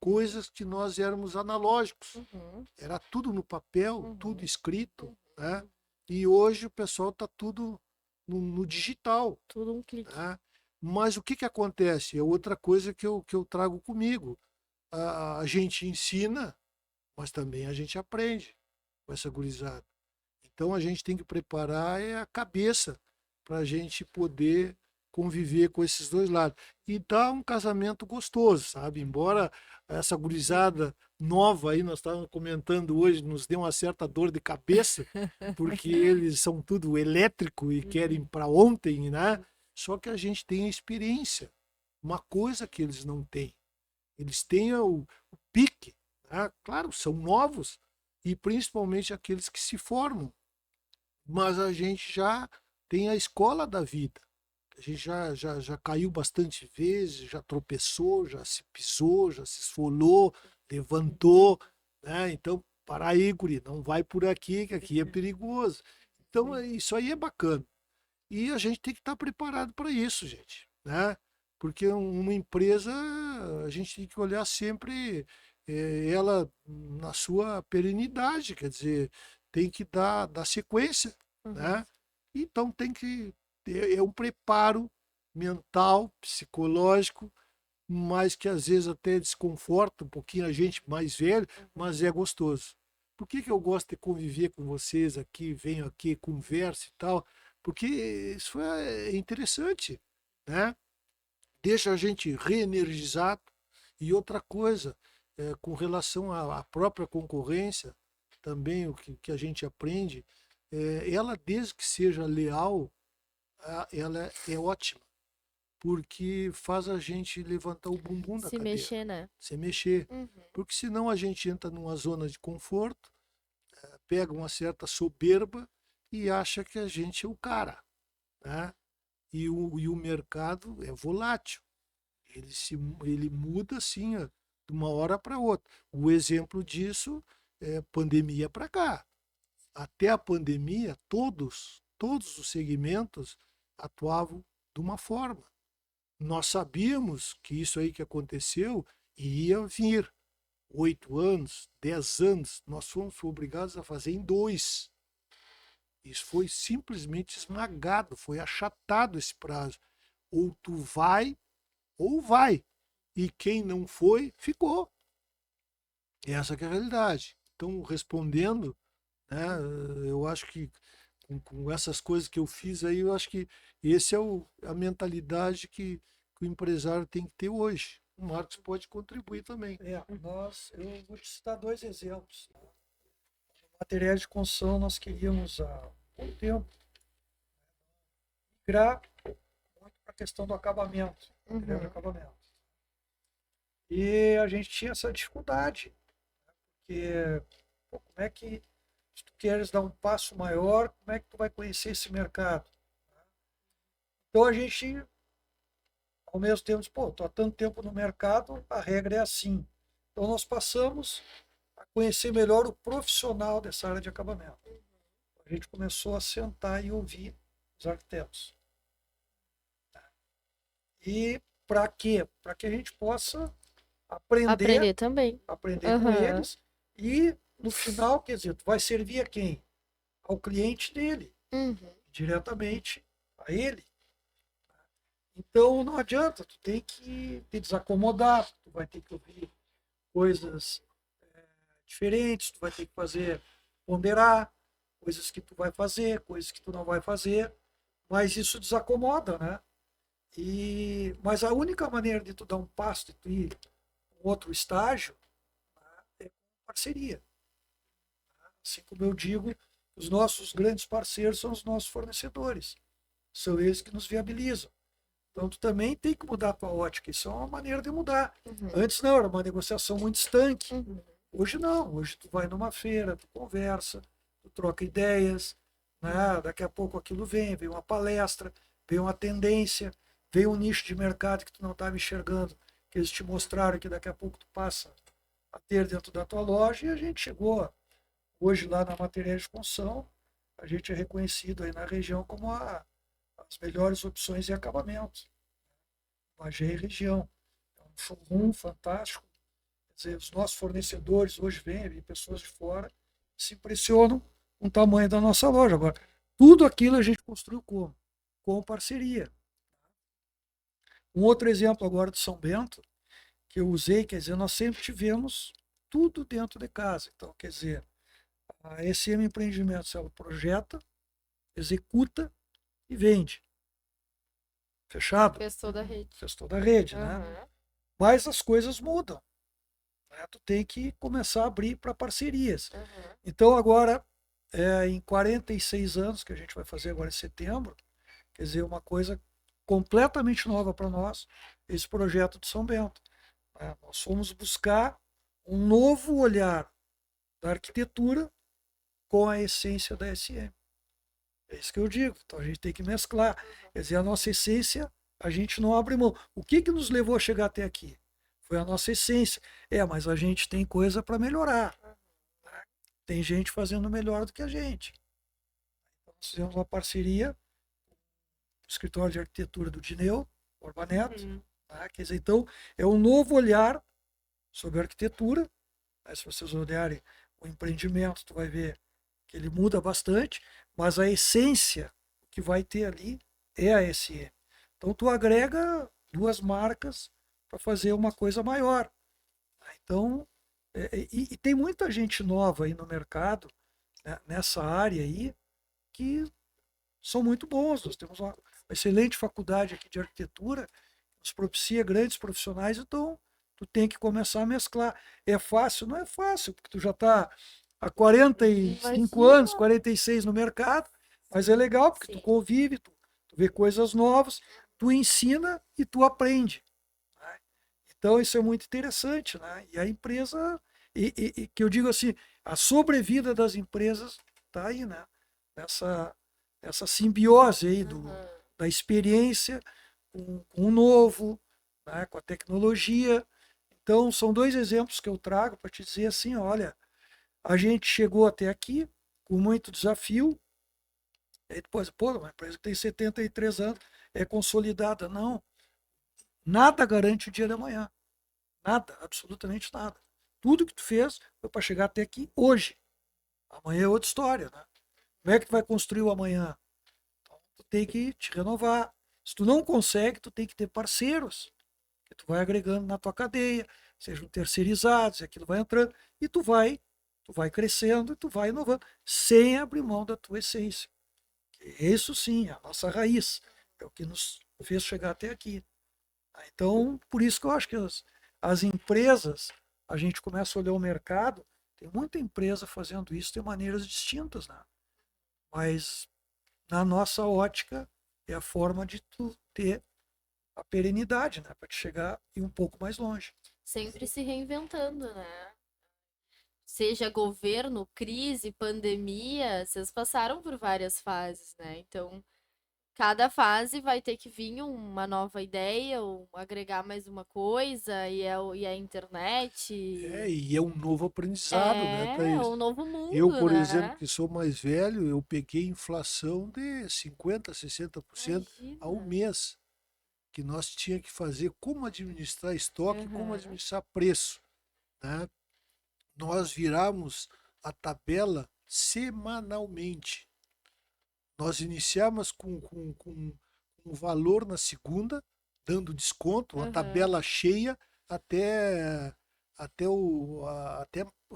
coisas que nós éramos analógicos. Uhum. Era tudo no papel, Uhum. tudo escrito, né? E hoje o pessoal está tudo no digital, Tudo um clique. né? Mas o que que acontece? É outra coisa que eu trago comigo. A gente ensina, mas também a gente aprende com essa gurizada. Então a gente tem que preparar a cabeça para a gente poder conviver com esses dois lados. E dar um casamento gostoso, sabe? Embora essa gurizada nova aí, nós estávamos comentando hoje, nos deu uma certa dor de cabeça, porque eles são tudo elétrico e querem para ontem, né? Só que a gente tem a experiência, uma coisa que eles não têm. Eles têm o pique, né? Claro, são novos, e principalmente aqueles que se formam. Mas a gente já tem a escola da vida. A gente já caiu bastante vezes, já tropeçou, já se pisou, já se esfolou, levantou, né? Então, para aí, guri, não vai por aqui, que aqui é perigoso. Então, isso aí é bacana. E a gente tem que estar preparado para isso, gente, né? Porque uma empresa, a gente tem que olhar sempre ela na sua perenidade, quer dizer, tem que dar sequência, Uhum. né? Então tem que ter um preparo mental, psicológico, mas que às vezes até desconforta um pouquinho a gente mais velho, mas é gostoso. Por que que eu gosto de conviver com vocês aqui, venho aqui, converso e tal? Porque isso é interessante, né? Deixa a gente reenergizado. E outra coisa, com relação à própria concorrência, também o que a gente aprende, ela, desde que seja leal, ela é ótima, porque faz a gente levantar o bumbum da Se cadeira, mexer, né? se mexer. Uhum. Porque senão a gente entra numa zona de conforto, pega uma certa soberba e acha que a gente é o cara, né? E o mercado é volátil. Ele muda assim, ó, de uma hora para outra. O exemplo disso é pandemia para cá. Até a pandemia, todos os segmentos atuavam de uma forma. Nós sabíamos que isso aí que aconteceu ia vir. 8 anos, 10 anos, nós fomos obrigados a fazer em 2. Isso foi simplesmente esmagado, foi achatado esse prazo. Ou tu vai, ou vai. E quem não foi, ficou. Essa que é a realidade. Então, respondendo, né, eu acho que com essas coisas que eu fiz aí, eu acho que esse é a mentalidade que o empresário tem que ter hoje. O Marcos pode contribuir também. Eu vou te citar 2 exemplos. Materiais de construção, nós queríamos há pouco tempo migrar muito para a questão do acabamento, material de Uhum. acabamento. E a gente tinha essa dificuldade, porque como é que, se tu queres dar um passo maior, como é que tu vai conhecer esse mercado? Então a gente, ao mesmo tempo, estou há tanto tempo no mercado, a regra é assim. Então nós passamos a conhecer melhor o profissional dessa área de acabamento. A gente começou a sentar e ouvir os arquitetos. E para quê? Para que a gente possa Aprender também. aprender com eles e no final, quer dizer, tu vai servir a quem? Ao cliente dele, Uhum. diretamente a ele. Então não adianta, tu tem que te desacomodar, tu vai ter que ouvir coisas diferentes, tu vai ter que ponderar coisas que tu vai fazer, coisas que tu não vai fazer, mas isso desacomoda, né? Mas a única maneira de tu dar um passo, de tu ir para outro estágio, é com parceria. Assim como eu digo, os nossos grandes parceiros são os nossos fornecedores. São eles que nos viabilizam. Então, tu também tem que mudar a tua ótica. Isso é uma maneira de mudar. Uhum. Antes não, era uma negociação muito estanque. Uhum. Hoje não. Hoje tu vai numa feira, tu conversa, tu troca ideias, né? Daqui a pouco aquilo vem uma palestra, vem uma tendência, vem um nicho de mercado que tu não estava enxergando, que eles te mostraram que daqui a pouco tu passa a ter dentro da tua loja, e a gente chegou hoje lá na Materiais de Construção, a gente é reconhecido aí na região como as melhores opções de acabamento. Bagé e região. É um showroom fantástico, Quer dizer, os nossos fornecedores hoje vêm pessoas de fora, se impressionam com o tamanho da nossa loja. Agora, tudo aquilo a gente construiu como? Com parceria. Um outro exemplo agora de São Bento, que eu usei, quer dizer, nós sempre tivemos tudo dentro de casa. Então, quer dizer, a SM Empreendimentos, ela projeta, executa e vende. Fechado? Fez toda a rede. Fez toda a rede, né? Aham. Mas as coisas mudam, né? Tu tem que começar a abrir para parcerias. Aham. Então, agora, em 46 anos, que a gente vai fazer agora em setembro, quer dizer, uma coisa completamente nova para nós, esse projeto de São Bento, né? Nós fomos buscar um novo olhar da arquitetura com a essência da SM. É isso que eu digo. Então a gente tem que mesclar. Quer dizer, a nossa essência, a gente não abre mão. O que que nos levou a chegar até aqui? Foi a nossa essência. Mas a gente tem coisa para melhorar. Tem gente fazendo melhor do que a gente. Então, nós fizemos uma parceria com o escritório de arquitetura do Dineu, Borba Neto. Uhum. Tá? Quer dizer, então, é um novo olhar sobre a arquitetura. Né? Se vocês olharem o empreendimento, tu vai ver que ele muda bastante, mas a essência que vai ter ali é a SM. Então, tu agrega duas marcas para fazer uma coisa maior. Então, e tem muita gente nova aí no mercado, né, nessa área aí, que são muito bons. Nós temos uma excelente faculdade aqui de arquitetura, nos propicia grandes profissionais, então tu tem que começar a mesclar. É fácil? Não é fácil, porque tu já está há 45 Imagina. anos, 46 no mercado, mas é legal porque tu Sim. convive, tu vê coisas novas, tu ensina e tu aprende. Né? Então isso é muito interessante, né? E a empresa, e que eu digo assim, a sobrevida das empresas está aí, né? Essa simbiose aí Aham. da experiência com o novo, né? Com a tecnologia. Então são dois exemplos que eu trago para te dizer assim, olha, a gente chegou até aqui com muito desafio. E depois, pô, uma empresa que tem 73 anos é consolidada. Não, nada garante o dia da manhã. Nada, absolutamente nada. Tudo que tu fez foi para chegar até aqui hoje. Amanhã é outra história, né? Como é que tu vai construir o amanhã? Então, tu tem que te renovar. Se tu não consegue, tu tem que ter parceiros que tu vai agregando na tua cadeia, sejam terceirizados, e aquilo vai entrando, e tu vai crescendo e tu vai inovando, sem abrir mão da tua essência. Isso sim, é a nossa raiz, é o que nos fez chegar até aqui. Então, por isso que eu acho que as empresas, a gente começa a olhar o mercado, tem muita empresa fazendo isso de maneiras distintas, né? Mas na nossa ótica é a forma de tu ter a perenidade, né? Para te chegar e um pouco mais longe. Sempre se reinventando, né? Seja governo, crise, pandemia, vocês passaram por várias fases, né? Então, cada fase vai ter que vir uma nova ideia, ou agregar mais uma coisa, e a internet. E é um novo aprendizado, né, É Thaís? um novo Eu, mundo, por exemplo, né? que sou mais velho, eu peguei inflação de 50%, 60% ao Imagina. mês, que nós tinha que fazer como administrar estoque, como Aham. administrar preço, né? Nós viramos a tabela semanalmente. Nós iniciamos com um valor na segunda, dando desconto, uma Aham. tabela cheia até o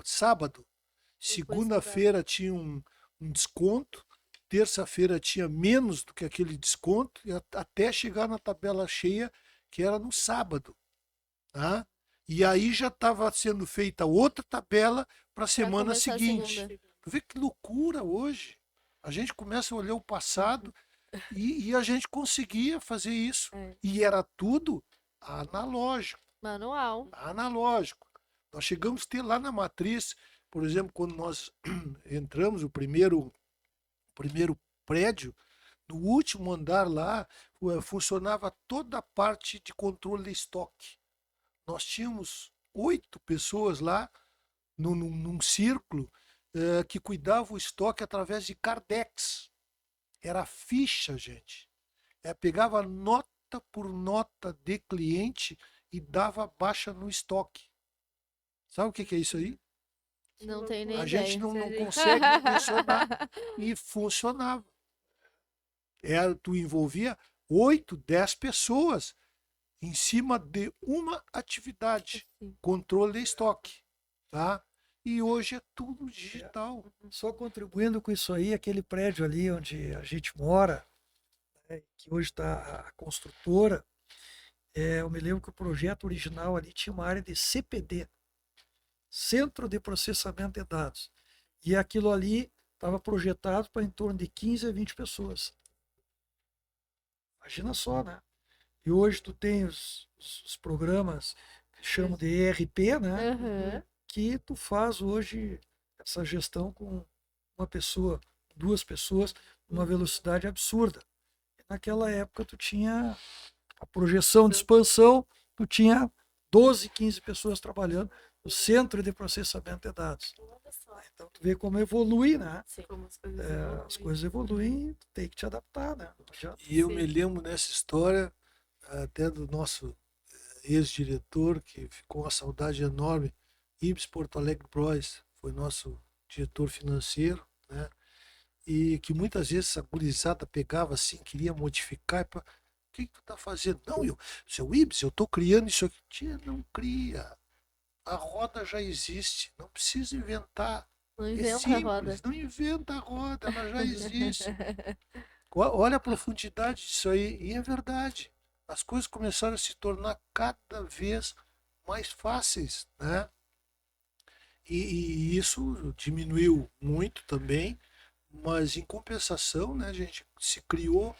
sábado. Depois mudar. Segunda-feira tinha um desconto, terça-feira tinha menos do que aquele desconto, e até chegar na tabela cheia, que era no sábado. Tá? E aí já estava sendo feita outra tabela para a Pra semana começar a seguinte. segunda. Tu vê que loucura hoje. A gente começa a olhar o passado e a gente conseguia fazer isso. É. E era tudo analógico. Manual. Analógico. Nós chegamos a ter lá na matriz, por exemplo, quando nós entramos, o primeiro prédio, no último andar lá, funcionava toda a parte de controle de estoque. Nós tínhamos 8 pessoas lá, num círculo, que cuidavam o estoque através de Cardex. Era ficha, gente. Pegava nota por nota de cliente e dava baixa no estoque. Sabe o que é isso aí? Não tem nem A ideia. gente não consegue mencionar. E funcionava. Tu envolvia 8, 10 pessoas em cima de uma atividade, Sim. controle de estoque, tá? E hoje é tudo digital. Só contribuindo com isso aí, aquele prédio ali onde a gente mora, né, que hoje está a construtora, eu me lembro que o projeto original ali tinha uma área de CPD, Centro de Processamento de Dados. E aquilo ali estava projetado para em torno de 15 a 20 pessoas. Imagina só, né? E hoje tu tem os programas que chamam de ERP, né? Aham. Que tu faz hoje essa gestão com uma pessoa, 2 pessoas, uma velocidade absurda. Naquela época tu tinha a projeção de expansão, tu tinha 12, 15 pessoas trabalhando no centro de processamento de dados. Olha só. Então tu vê como evolui, né? Sim. Como as coisas As evoluem. coisas evoluem, tu tem que te adaptar, né? Não adianta. E eu Sim. me lembro nessa história até do nosso ex-diretor, que ficou uma saudade enorme, Ibs Porto Alegre Bros, foi nosso diretor financeiro, né? E que muitas vezes essa gurizada pegava assim, queria modificar, o que tu tá fazendo? Não, seu Ibs, eu tô criando isso aqui. Tia, não cria. A roda já existe, não precisa inventar. Não É inventa a simples, roda. não inventa a roda, ela já existe. Olha a profundidade disso aí, e é verdade. As coisas começaram a se tornar cada vez mais fáceis, né? E isso diminuiu muito também, mas em compensação, né, a gente se criou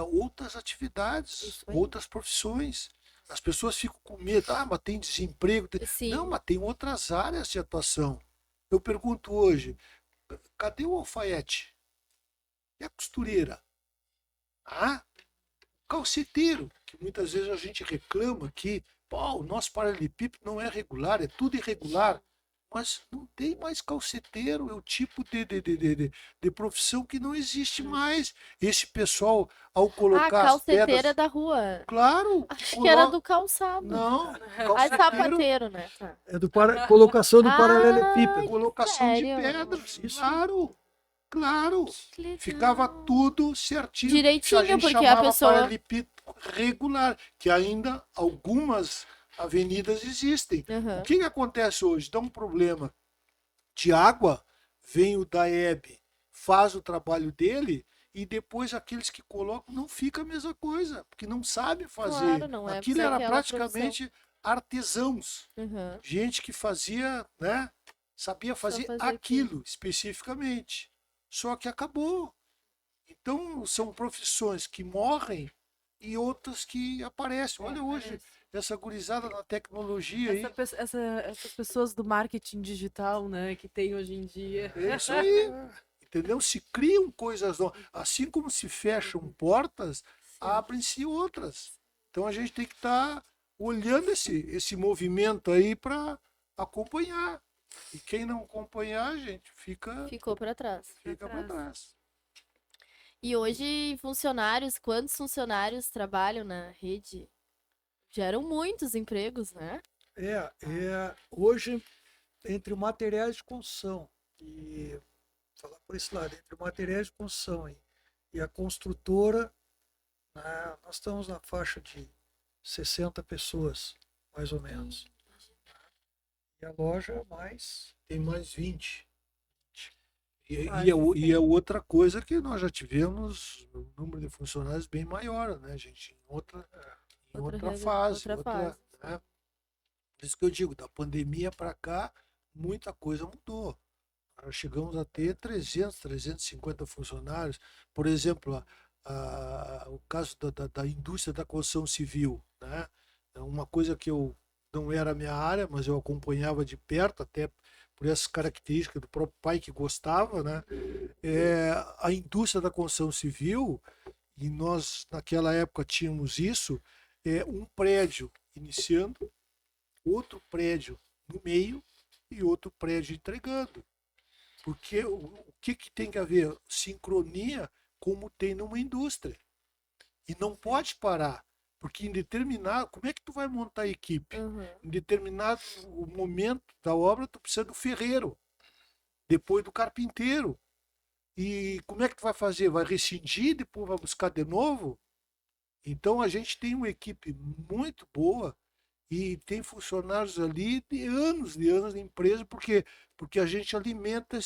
outras atividades, Isso aí. outras profissões. As pessoas ficam com medo, mas tem desemprego. Sim. Não, mas tem outras áreas de atuação. Eu pergunto hoje, cadê o alfaiete? E a costureira? Ah, calceteiro, que muitas vezes a gente reclama que o nosso paralelepípedo não é regular, é tudo irregular. Mas não tem mais calceteiro, é o tipo de profissão que não existe mais. Esse pessoal, ao colocar as calceteira pedras. da rua. Claro, Acho que era do calçado. Não, Ai, calceteiro, sapateiro, né? Tá. É colocação do Ah, paralelepípedo. colocação de sério? pedras. Isso. Claro. Que legal. Ficava tudo certinho. Direitinho, A gente porque a chamava pessoa- paralelepípedo regular, que ainda algumas avenidas existem. Aham. O que acontece hoje? Dá um problema de água, vem o DAEB, faz o trabalho dele, e depois aqueles que colocam não fica a mesma coisa, porque não sabe fazer. Claro, não é Aquilo era aquela praticamente artesãos, Aham. gente que fazia, né, sabia fazer fazer aquilo especificamente. Só que acabou. Então são profissões que morrem e outras que aparecem. Olha hoje essa gurizada na tecnologia aí. Essas pessoas do marketing digital, né, que tem hoje em dia. É isso aí. Entendeu? Se criam coisas novas. Assim como se fecham portas, abrem-se outras. Então a gente tem que estar olhando esse movimento aí para acompanhar. E quem não acompanhar, gente, fica Ficou pra trás. para trás. E hoje, funcionários, quantos funcionários trabalham na rede? Geram muitos empregos, né? Hoje, entre materiais de construção e falar por esse lado, entre materiais de construção e a construtora, né, nós estamos na faixa de 60 pessoas, mais ou menos. E a loja mais. Tem mais 20. E é outra coisa que nós já tivemos um número de funcionários bem maior, né, gente? Em outra fase. Né? Por isso que eu digo, da pandemia para cá, muita coisa mudou. Nós chegamos a ter 300, 350 funcionários. Por exemplo, o caso da indústria da construção civil. Né? É uma coisa que não era a minha área, mas eu acompanhava de perto, até por essas características do próprio pai que gostava. Né? A indústria da construção civil, e nós naquela época tínhamos isso, um prédio iniciando, outro prédio no meio e outro prédio entregando. Porque o que tem que haver? Sincronia como tem numa indústria. E não pode parar. Porque em determinado, como é que tu vai montar a equipe? Uhum. Em determinado momento da obra, tu precisa do ferreiro, depois do carpinteiro. E como é que tu vai fazer? Vai rescindir, depois vai buscar de novo? Então a gente tem uma equipe muito boa e tem funcionários ali de anos de empresa, porque a gente alimenta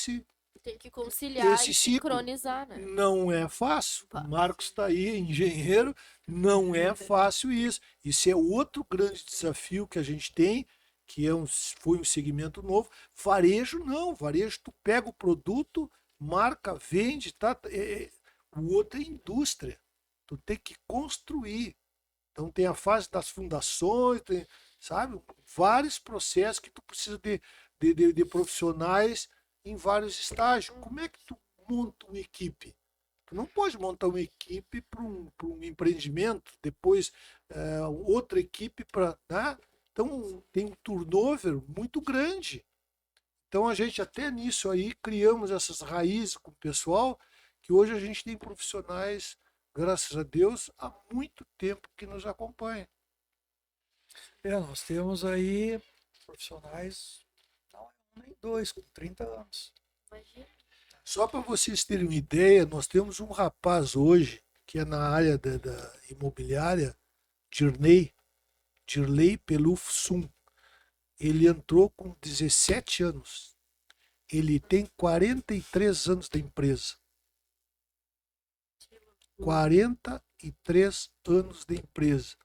Tem que conciliar esse e ciclo. sincronizar, né? Não é fácil. O Fácil. Marcos está aí, engenheiro, não é fácil isso. Isso é outro grande desafio que a gente tem, que foi um segmento novo. Varejo não, varejo tu pega o produto, marca, vende, tá? O outro é indústria. Tu tem que construir. Então tem a fase das fundações, tem, sabe? Vários processos que tu precisa de profissionais em vários estágios. Como é que tu monta uma equipe? Tu não pode montar uma equipe para um empreendimento, depois outra equipe para. Né? Então tem um turnover muito grande. Então a gente até nisso aí criamos essas raízes com o pessoal, que hoje a gente tem profissionais, graças a Deus, há muito tempo que nos acompanham. Nós temos aí profissionais, não é um nem dois, com 30 anos. Imagina. Só para vocês terem uma ideia, nós temos um rapaz hoje, que é na área da imobiliária, Dirley Pelufsum. Ele entrou com 17 anos. Ele tem 43 anos da empresa. 43 anos de empresa.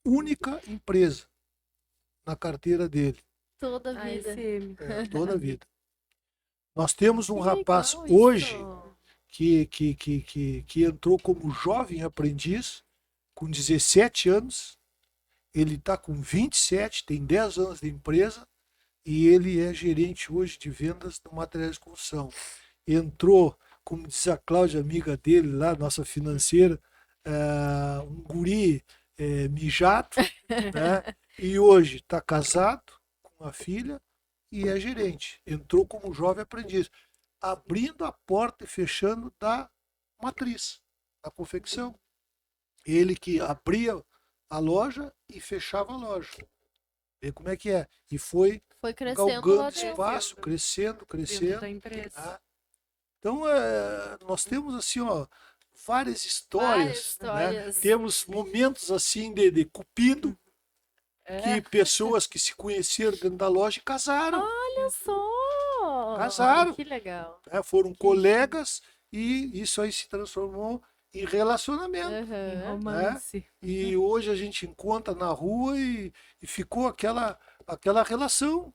Única empresa na carteira dele. Toda a vida. ASM. Toda a vida. Nós temos um Que rapaz legal hoje isso. que entrou como jovem aprendiz, com 17 anos. Ele está com 27, tem 10 anos de empresa e ele é gerente hoje de vendas do materiais de construção. Entrou, como diz a Cláudia, amiga dele lá, nossa financeira, um guri mijado, né? E hoje está casado com uma filha e é gerente. Entrou como jovem aprendiz, abrindo a porta e fechando da matriz, da confecção. Ele que abria a loja e fechava a loja. Vê como é que é. E foi Foi crescendo lá galgando dentro. espaço, crescendo, Dentro crescendo. da empresa. Tá? Então, nós temos assim, ó, várias Várias histórias. histórias. Né? Temos momentos assim de cupido, que pessoas que se conheceram dentro da loja e casaram. Olha só! Casaram. Que legal. Né? Foram colegas e isso aí se transformou em relacionamento. Em Uhum. romance. E hoje a gente encontra na rua e ficou aquela relação.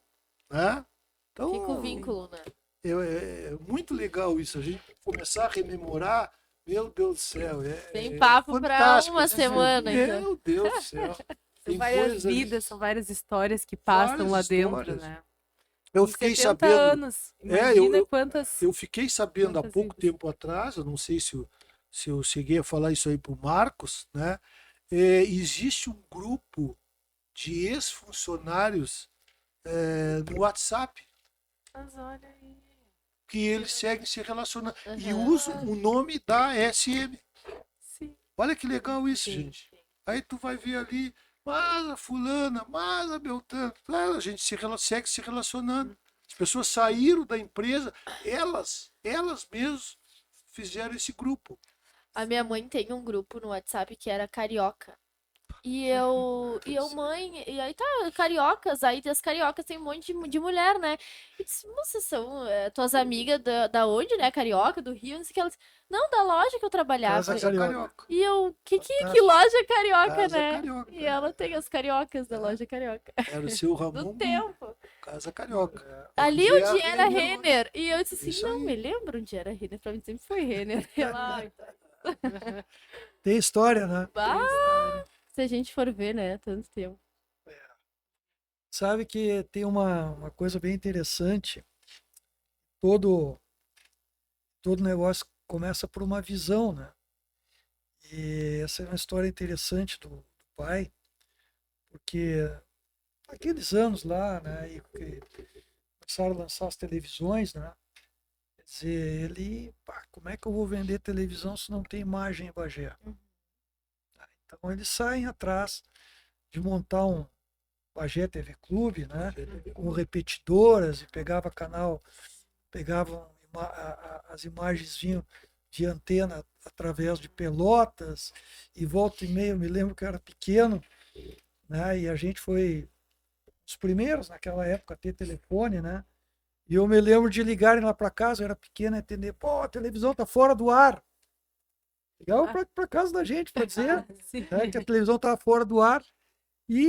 Né? Então, Fica o vínculo, né? é muito legal isso. A gente começar a rememorar, meu Deus do céu. Tem papo para fantástico. uma semana, então. Meu Deus do céu. São Tem várias coisa- vidas, são várias histórias que passam Várias lá dentro, histórias. né? Eu Em fiquei 70 sabendo. anos. Imagina quantas. Eu fiquei sabendo há Quantas pouco vidas? tempo atrás, eu não sei se eu cheguei a falar isso aí para o Marcos, né? Existe um grupo de ex-funcionários no WhatsApp Mas olha aí. que eles seguem se relacionando e Aham. usam o nome da SM. Sim. Olha que legal isso, Sim, gente. Aí tu vai ver ali, mas a fulana, mas a Beltrana, a gente segue se relacionando. As pessoas saíram da empresa, elas mesmas fizeram esse grupo. A minha mãe tem um grupo no WhatsApp que era carioca. E mãe, e aí tá, cariocas, aí as cariocas tem um monte de mulher, né? E disse, vocês são tuas amigas da onde, né? Carioca, do Rio, não sei o que elas. Não, da loja que eu trabalhava. Casa Casa Carioca. Carioca. E eu, que Fantástico. loja carioca, Casa né? Carioca. E ela tem as cariocas da loja carioca. Era o seu Do Ramon, tempo. Casa Carioca. Ali Onde onde era Renner, Renner. E eu disse assim, Isso não aí. me lembro onde era Renner. Pra mim sempre foi Renner. E ela, Tem história, né? bah, se a gente for ver, né? Tanto tempo. Sabe que tem uma coisa bem interessante. Todo negócio começa por uma visão, né? E essa é uma história interessante do pai, porque aqueles anos lá, né, e que começaram a lançar as televisões, né? Quer dizer, ele, pá, como é que eu vou vender televisão se não tem imagem em Bagé? Então eles saem atrás de montar um Bagé TV Clube, né? Com repetidoras e pegavam as imagens vinham de antena através de pelotas e volta e meia, eu me lembro que eu era pequeno, né? E a gente foi os primeiros naquela época a ter telefone, né? E eu me lembro de ligarem lá para casa, eu era pequeno, e atender, pô, a televisão tá fora do ar. Ligavam para casa da gente para dizer Sim. né, que a televisão estava fora do ar. E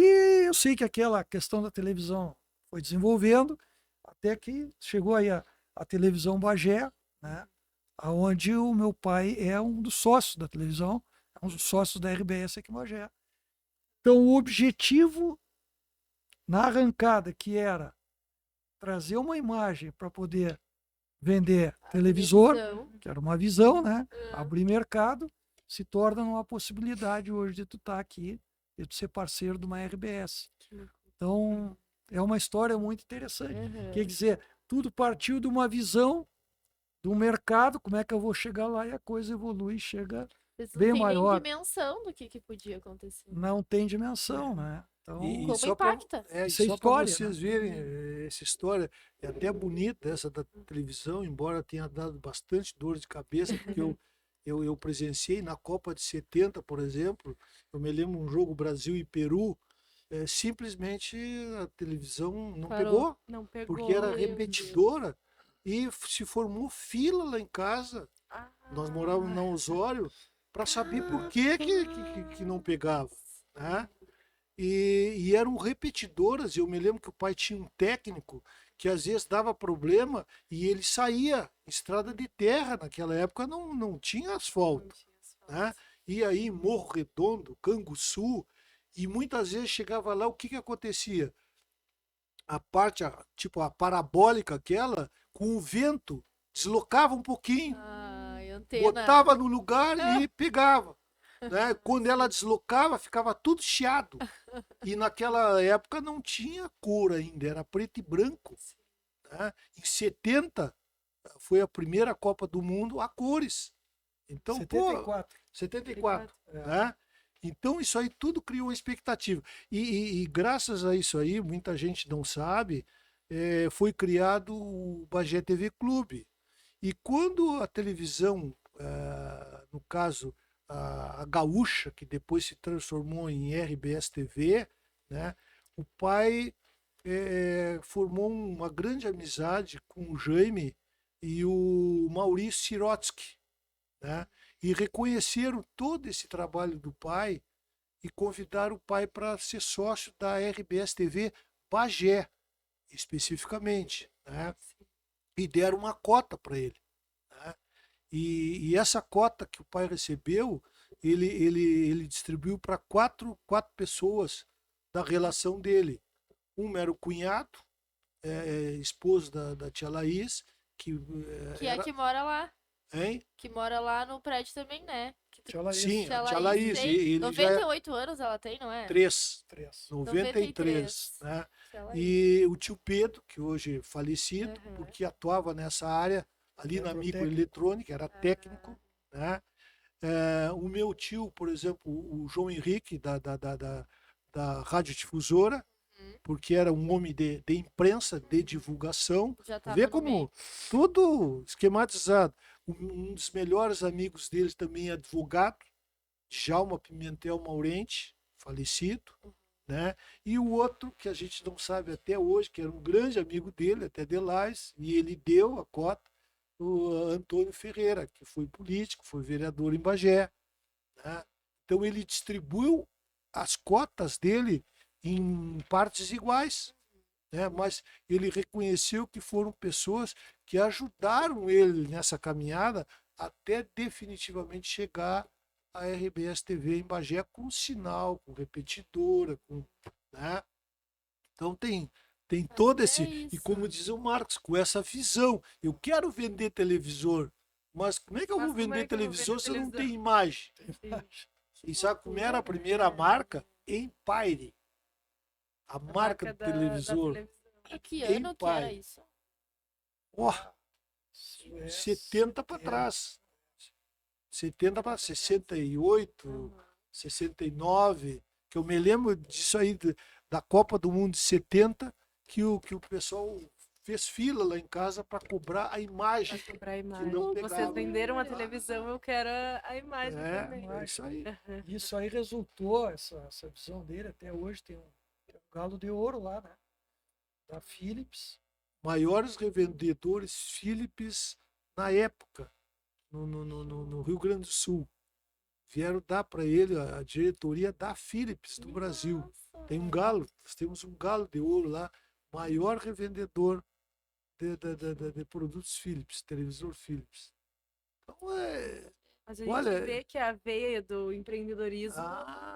eu sei que aquela questão da televisão foi desenvolvendo, até que chegou aí a televisão Bagé, né? Onde o meu pai é um dos sócios da televisão, é um dos sócios da RBS aqui em Bagé. Então, o objetivo na arrancada, que era trazer uma imagem para poder vender televisor, Televisão. que era uma visão, né? Abrir mercado, se torna uma possibilidade hoje de tu estar aqui e tu ser parceiro de uma RBS. Então, é uma história muito interessante. Uhum. Quer dizer, tudo partiu de uma visão do mercado, como é que eu vou chegar lá e a coisa evolui e chega, Vocês não bem têm nem maior. dimensão do que podia acontecer. não tem dimensão, né? Então, Como só pra- impacta? e Isso é só para história, vocês verem, essa história é até bonita, essa da televisão, embora tenha dado bastante dor de cabeça, porque eu presenciei na Copa de 70, por exemplo, eu me lembro um jogo Brasil e Peru, simplesmente a televisão não Parou. pegou, Não pegou. porque era Meu Deus. repetidora e se formou fila lá em casa. Ah, Nós morávamos na Osório para saber por que não pegava, né? E eram repetidoras. Eu me lembro que o pai tinha um técnico que às vezes dava problema e ele saía em estrada de terra. Naquela época não tinha não asfalto, tinha asfalto. né? E aí em Morro Redondo, Canguçu, e muitas vezes chegava lá, o que acontecia? A parte, tipo a parabólica aquela, com o vento, deslocava um pouquinho, Ai, antena. botava no lugar e pegava. Né? Quando ela deslocava, ficava tudo chiado. E naquela época não tinha cor ainda, era preto e branco. Né? Em 70 foi a primeira Copa do Mundo a cores. Então, 74. 74. Né? Então isso aí tudo criou uma expectativa. E graças a isso aí, muita gente não sabe, foi criado o Bagé TV Clube. E quando a televisão, no caso, a Gaúcha, que depois se transformou em RBS TV, né? O pai formou uma grande amizade com o Jaime e o Maurício Sirotsky, né? E reconheceram todo esse trabalho do pai e convidaram o pai para ser sócio da RBS TV Bagé, especificamente, né? E deram uma cota para ele. Né? E essa cota que o pai recebeu, ele distribuiu para quatro pessoas da relação dele. Um era o cunhado, esposo da tia Laís, que Que é que mora lá. Hein? Que mora lá no prédio também, né? Tia Laís. Sim, Tia a tia Laís Laís. tem Ele 98 anos ela tem, não é? 93, 3. né? Tia Laís. E o tio Pedro, que hoje é falecido, Uhum. porque atuava nessa área ali na microeletrônica, era técnico, né? O meu tio, por exemplo, o João Henrique, da radiodifusora, porque era um homem de imprensa, de divulgação. Já tava Vê no meio. como tudo esquematizado. Um dos melhores amigos dele também é advogado, Djalma Pimentel Maurente, falecido, né? E o outro, que a gente não sabe até hoje, que era um grande amigo dele, até Delais, e ele deu a cota, o Antônio Ferreira, que foi político, foi vereador em Bagé. Né? Então ele distribuiu as cotas dele em partes iguais, né? Mas ele reconheceu que foram pessoas que ajudaram ele nessa caminhada até definitivamente chegar à RBS TV em Bagé com sinal, com repetidora, né? Então tem todo esse. E isso. como diz o Marcos, com essa visão. Eu quero vender televisor, mas como é que eu vou vender televisor se eu não tenho imagem? E sabe como era a primeira marca? Empire. A marca do televisor. E que ano que era Empire. isso? Ó, 70 para trás. 70 para 68, 69, que eu me lembro disso aí, da Copa do Mundo de 70, que o pessoal fez fila lá em casa para cobrar a imagem. Pra comprar a Que imagem. não Vocês pegava. venderam a televisão, eu quero a imagem também. É isso aí. Isso aí resultou, essa visão dele, até hoje tem um galo de ouro lá, né? Da Philips. Maiores revendedores Philips na época, no Rio Grande do Sul. Vieram dar para ele a diretoria da Philips do Brasil. Tem um galo, nós temos um galo de ouro lá, maior revendedor de produtos Philips, televisor Philips. Então Mas a gente olha, vê que a veia do empreendedorismo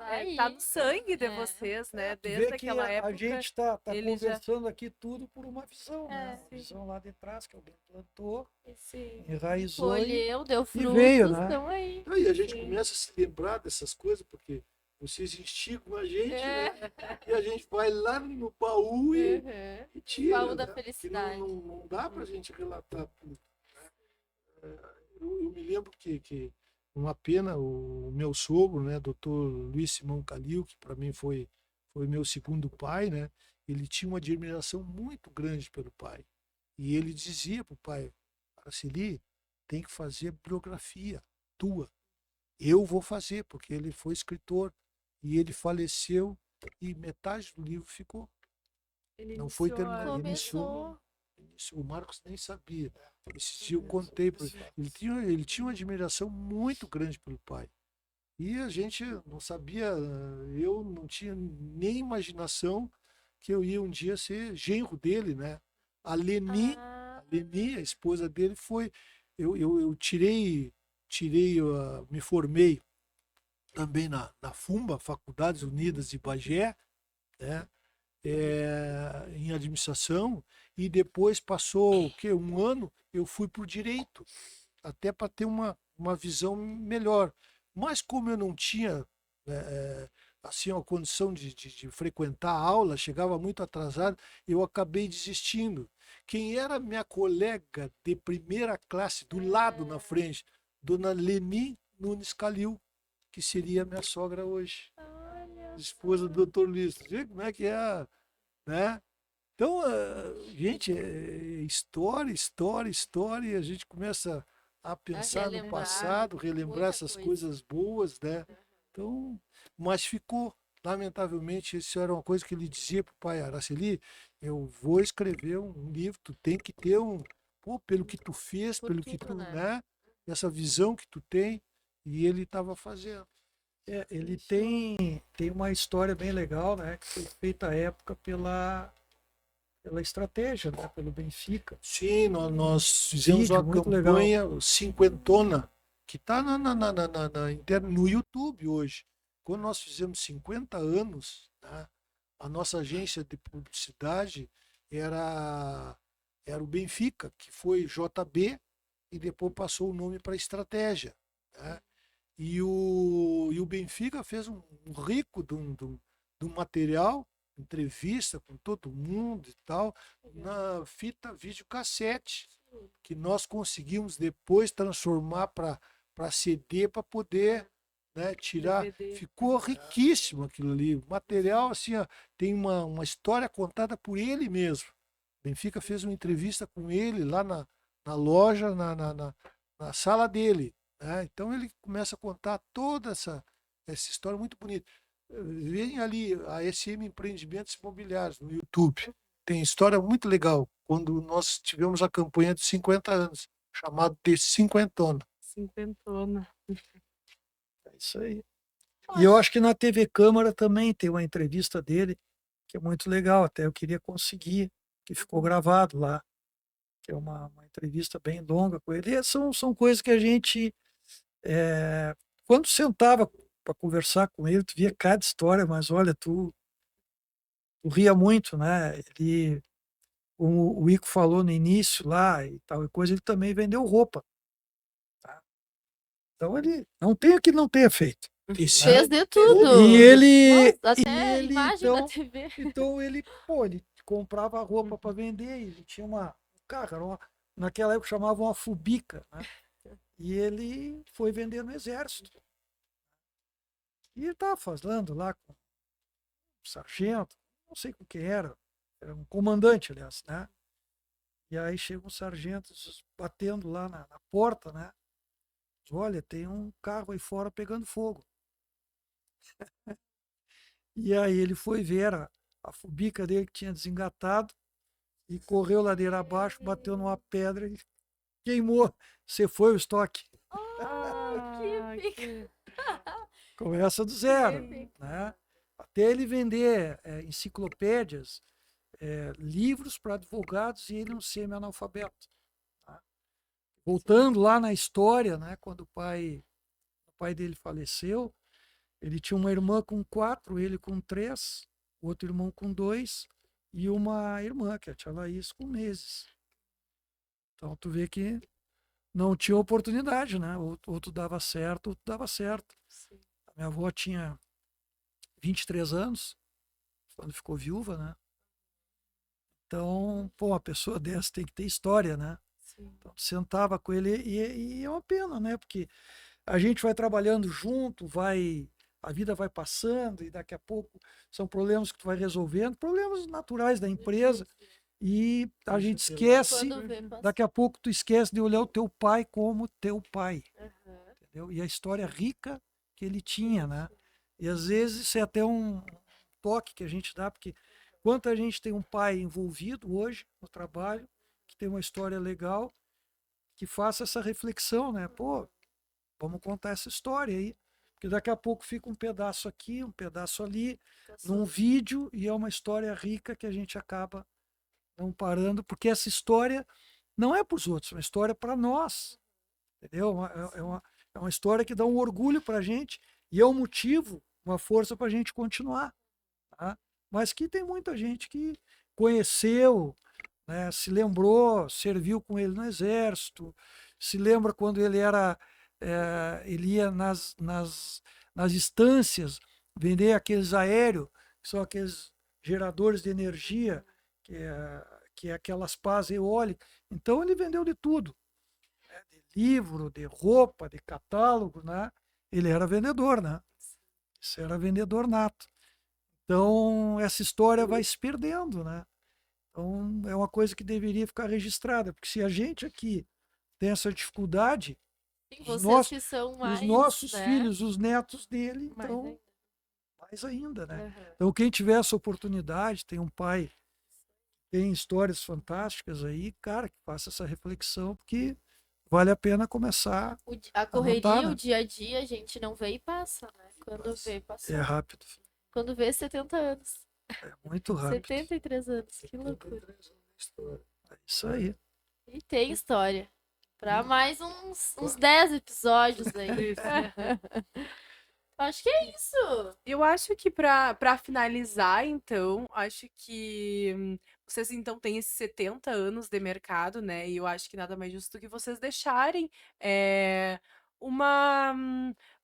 aí. tá no sangue de É. vocês, né? Tu Desde vê que aquela época. a gente está ele já- conversando aqui tudo por uma visão, né? Uma sim. visão lá de trás que alguém plantou, Sim. enraizou e Colheu, deu frutos, veio, né? estão aí. e a gente Sim. começa a se lembrar dessas coisas, porque vocês instigam a gente, É. né? E a gente vai lá no baú e Uhum. tira. Baú da né? felicidade. Que não dá pra gente relatar tudo. Né? Eu me lembro que uma pena, o meu sogro, né, doutor Luiz Simão Calil, que para mim foi meu segundo pai, né, ele tinha uma admiração muito grande pelo pai. E ele dizia para o pai, Araceli, tem que fazer biografia tua. Eu vou fazer, porque ele foi escritor. E ele faleceu e metade do livro ficou. Ele Não foi iniciou a- terminado. Começou. O Marcos nem sabia. Esse dia eu contei para ele. Ele tinha uma admiração muito grande pelo pai. E a gente não sabia, eu não tinha nem imaginação que eu ia um dia ser genro dele, né? A Leni, Ah, a esposa dele, foi. Eu me formei também na FUMBA, Faculdades Unidas de Bagé, né? Em administração, e depois passou o quê? Um ano, eu fui para o direito, até para ter uma visão melhor. Mas como eu não tinha assim a condição de frequentar a aula, chegava muito atrasado, eu acabei desistindo. Quem era minha colega de primeira classe, do lado na frente, dona Leni Nunes Calil, que seria minha sogra hoje, olha. esposa do Dr. Luiz. Vê como é que é, né? Então, gente, história, e a gente começa a pensar no relembrar passado, relembrar muita essas coisa. coisas boas, né? Então, mas ficou, lamentavelmente, isso era uma coisa que ele dizia para o pai, Araceli, eu vou escrever um livro, tu tem que ter pelo que tu fez, Por pelo que tudo, tu, né? né? Essa visão que tu tem, e ele estava fazendo. ele tem uma história bem legal, né? Que foi feita à época pela estratégia, né? Pelo Benfica. Sim, nós fizemos Vídeo uma muito campanha cinquentona, que está no YouTube hoje. Quando nós fizemos 50 anos, né, a nossa agência de publicidade era o Benfica, que foi JB, e depois passou o nome para Estratégia. Né? E o Benfica fez um rico de um material, entrevista com todo mundo e tal, na fita videocassete, que nós conseguimos depois transformar para CD para poder, né, tirar. DVD. Ficou riquíssimo aquilo ali. O material, assim, ó, tem uma história contada por ele mesmo. Benfica fez uma entrevista com ele lá na loja, na sala dele. Né? Então ele começa a contar toda essa história muito bonita. Vem ali a SM Empreendimentos Imobiliários no YouTube. Tem história muito legal. Quando nós tivemos a campanha de 50 anos, chamado de Cinquentona. Cinquentona. É isso aí. E eu acho que na TV Câmara também tem uma entrevista dele, que é muito legal, até eu queria conseguir, que ficou gravado lá, que é uma entrevista bem longa com ele. E são coisas que a gente, quando sentava para conversar com ele, tu via cada história, mas olha, tu ria muito, né? Ele, como o Ico falou no início lá e tal coisa, ele também vendeu roupa. Tá? Então ele não tem o que não tenha feito. Fez de tudo. E ele, Nossa, até ele imagem então, da TV. então ele comprava roupa para vender, ele tinha um carro, naquela época chamavam uma fubica, né? E ele foi vender no exército. E ele estava falando lá com o sargento, não sei com quem era um comandante, aliás, né? E aí chega um sargento batendo lá na porta, né? Diz, olha, tem um carro aí fora pegando fogo. E aí ele foi ver a fubica dele que tinha desengatado e correu ladeira abaixo, bateu numa pedra e queimou. Você foi o estoque. Ah, que... Começa do zero, Epic. né? Até ele vender enciclopédias, livros para advogados e ele um semi-analfabeto. Tá? Voltando lá na história, né? Quando o pai dele faleceu, ele tinha uma irmã com 4, ele com 3, outro irmão com 2 e uma irmã, que é a tia Laís, com meses. Então tu vê que não tinha oportunidade, né? Outro dava certo, outro dava certo. Sim. A minha avó tinha 23 anos, quando ficou viúva, né? Então, pô, uma pessoa dessa tem que ter história, né? Sim. Então, sentava com ele e é uma pena, né? Porque a gente vai trabalhando junto, a vida vai passando e daqui a pouco são problemas que tu vai resolvendo, problemas naturais da empresa e a gente esquece, Quando vê, passa. daqui a pouco tu esquece de olhar o teu pai como teu pai, Aham. entendeu? E a história rica que ele tinha, né? E às vezes isso é até um toque que a gente dá, porque quanta gente tem um pai envolvido hoje no trabalho, que tem uma história legal, que faça essa reflexão, né? Pô, vamos contar essa história aí. Porque daqui a pouco fica um pedaço aqui, um pedaço ali, num vídeo, e é uma história rica que a gente acaba não parando, porque essa história não é para os outros, é uma história para nós. Entendeu? É uma história que dá um orgulho para a gente e é um motivo, uma força para a gente continuar. Tá? Mas que tem muita gente que conheceu, né, se lembrou, serviu com ele no exército, se lembra quando ele era, ele ia nas instâncias vender aqueles aéreos, que são aqueles geradores de energia, que é aquelas pás eólicas. Então ele vendeu de tudo, né, de livro, de roupa, de catálogo, né? Ele era vendedor, né? Isso era vendedor nato. Então essa história vai se perdendo, né? Então, é uma coisa que deveria ficar registrada, porque se a gente aqui tem essa dificuldade, Sim, os vocês nossos, que são os mais, nossos né? filhos, os netos dele, Mais então, ainda. mais ainda, né? Aham. Então, quem tiver essa oportunidade, tem um pai, tem histórias fantásticas aí, cara, que faça essa reflexão, porque vale a pena começar A a correria, notar, o né? dia a dia, a gente não vê e passa, né? Quando vê, É passou. rápido, Quando vê, 70 anos. é muito rápido. 73 anos, que loucura. É isso aí. E tem história. Pra mais uns 10 episódios aí. Acho que é isso. Eu acho que para finalizar, então, acho que vocês então têm esses 70 anos de mercado, né? E eu acho que nada mais justo que vocês deixarem uma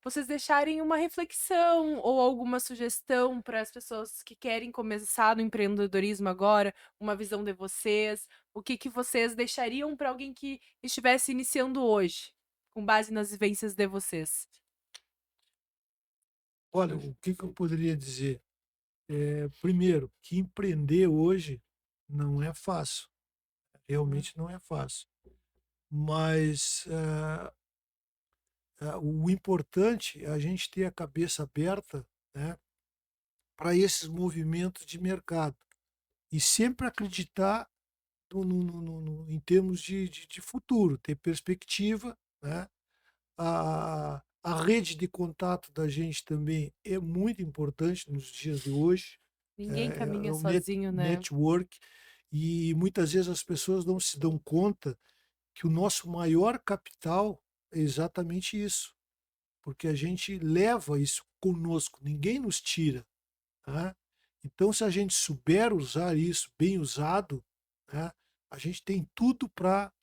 vocês deixarem uma reflexão ou alguma sugestão para as pessoas que querem começar no empreendedorismo agora, uma visão de vocês, o que que vocês deixariam para alguém que estivesse iniciando hoje, com base nas vivências de vocês? Olha, o que eu poderia dizer? Primeiro, que empreender hoje não é fácil, realmente não é fácil. Mas o importante é a gente ter a cabeça aberta, né, para esses movimentos de mercado e sempre acreditar em termos de futuro, ter perspectiva, né? A rede de contato da gente também é muito importante nos dias de hoje, Ninguém é caminha o sozinho, né? network, e muitas vezes as pessoas não se dão conta que o nosso maior capital é exatamente isso, porque a gente leva isso conosco, ninguém nos tira. Tá? Então, se a gente souber usar isso bem usado, né, a gente tem tudo para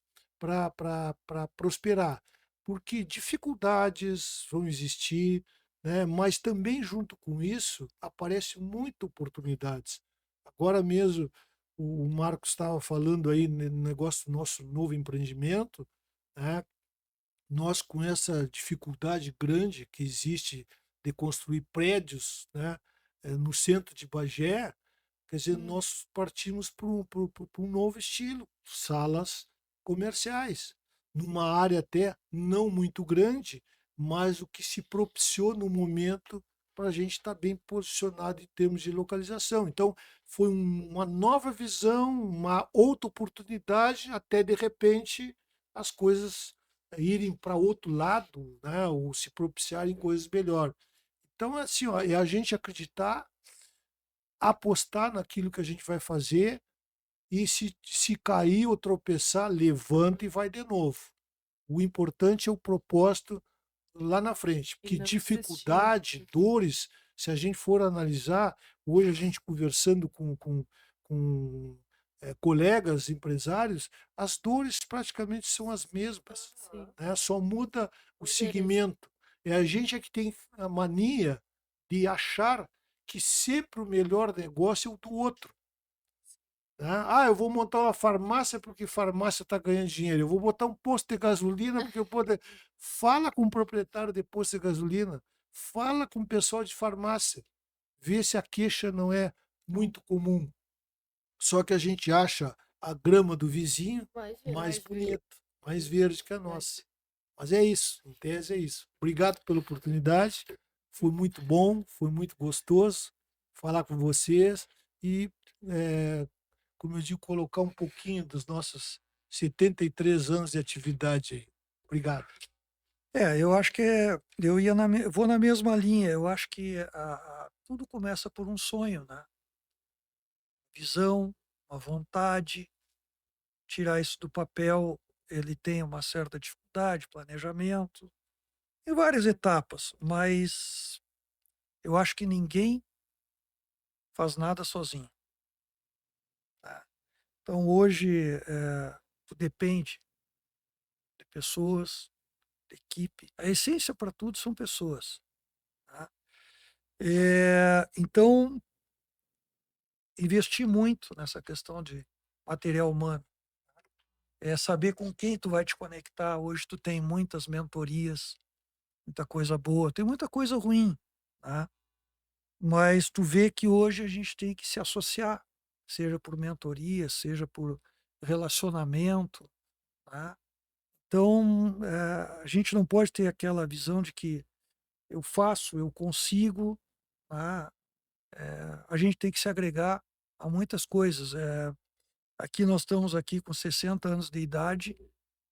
prosperar. Porque dificuldades vão existir, né, mas também junto com isso aparecem muitas oportunidades. Agora mesmo o Marcos estava falando aí no negócio do nosso novo empreendimento, né, nós com essa dificuldade grande que existe de construir prédios, né, no centro de Bagé, quer dizer, nós partimos para um novo estilo, salas comerciais, numa área até não muito grande, mas o que se propiciou no momento para a gente estar bem posicionado em termos de localização. Então, foi uma nova visão, uma outra oportunidade, até de repente as coisas irem para outro lado, né, ou se propiciarem coisas melhores. Então, assim, ó, é a gente acreditar, apostar naquilo que a gente vai fazer e se cair ou tropeçar, levanta e vai de novo. O importante é o propósito lá na frente, porque não desistir. dificuldade, dores, se a gente for analisar, hoje a gente conversando com colegas empresários, as dores praticamente são as mesmas, Sim. né? Só muda o Interesse. segmento. É a gente é que tem a mania de achar que sempre o melhor negócio é o do outro. Né? Ah, eu vou montar uma farmácia porque farmácia está ganhando dinheiro. Eu vou botar um posto de gasolina porque eu posso. Fala com o proprietário de posto de gasolina. Fala com o pessoal de farmácia. Vê se a queixa não é muito comum. Só que a gente acha a grama do vizinho mais bonita, mais verde que a nossa. Mas é isso, em tese é isso. Obrigado pela oportunidade. Foi muito bom, foi muito gostoso falar com vocês e, como eu digo, colocar um pouquinho dos nossos 73 anos de atividade aí. Obrigado. Eu acho que vou na mesma linha. Eu acho que tudo começa por um sonho, né? Visão, uma vontade. Tirar isso do papel, ele tem uma certa dificuldade, planejamento, em várias etapas, mas eu acho que ninguém faz nada sozinho. Tá? Então hoje tu depende de pessoas, de equipe. A essência para tudo são pessoas. Tá? Então, investir muito nessa questão de material humano. É saber com quem tu vai te conectar. Hoje tu tem muitas mentorias, muita coisa boa, tem muita coisa ruim, tá? Mas tu vê que hoje a gente tem que se associar, seja por mentoria, seja por relacionamento, tá? Então, a gente não pode ter aquela visão de que eu faço, eu consigo, tá? A gente tem que se agregar a muitas coisas. Aqui nós estamos aqui com 60 anos de idade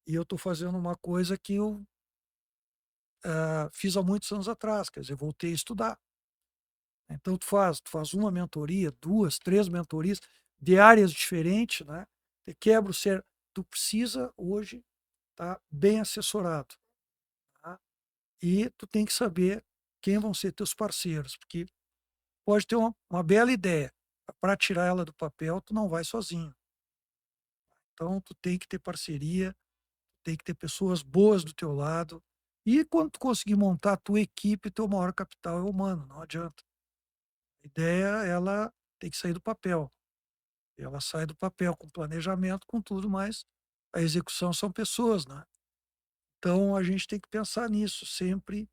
e eu estou fazendo uma coisa que eu fiz há muitos anos atrás, quer dizer, voltei a estudar. Então tu faz uma mentoria, 2, 3 mentorias de áreas diferentes, né? Tu quebra o ser, tu precisa hoje estar bem assessorado, tá? E tu tem que saber quem vão ser teus parceiros, porque pode ter uma bela ideia, para tirar ela do papel, tu não vai sozinho. Então tu tem que ter parceria, tem que ter pessoas boas do teu lado. E quando tu conseguir montar a tua equipe, teu maior capital é humano, não adianta. A ideia, ela tem que sair do papel. Ela sai do papel com planejamento, com tudo, mas a execução são pessoas, né? Então a gente tem que pensar nisso, sempre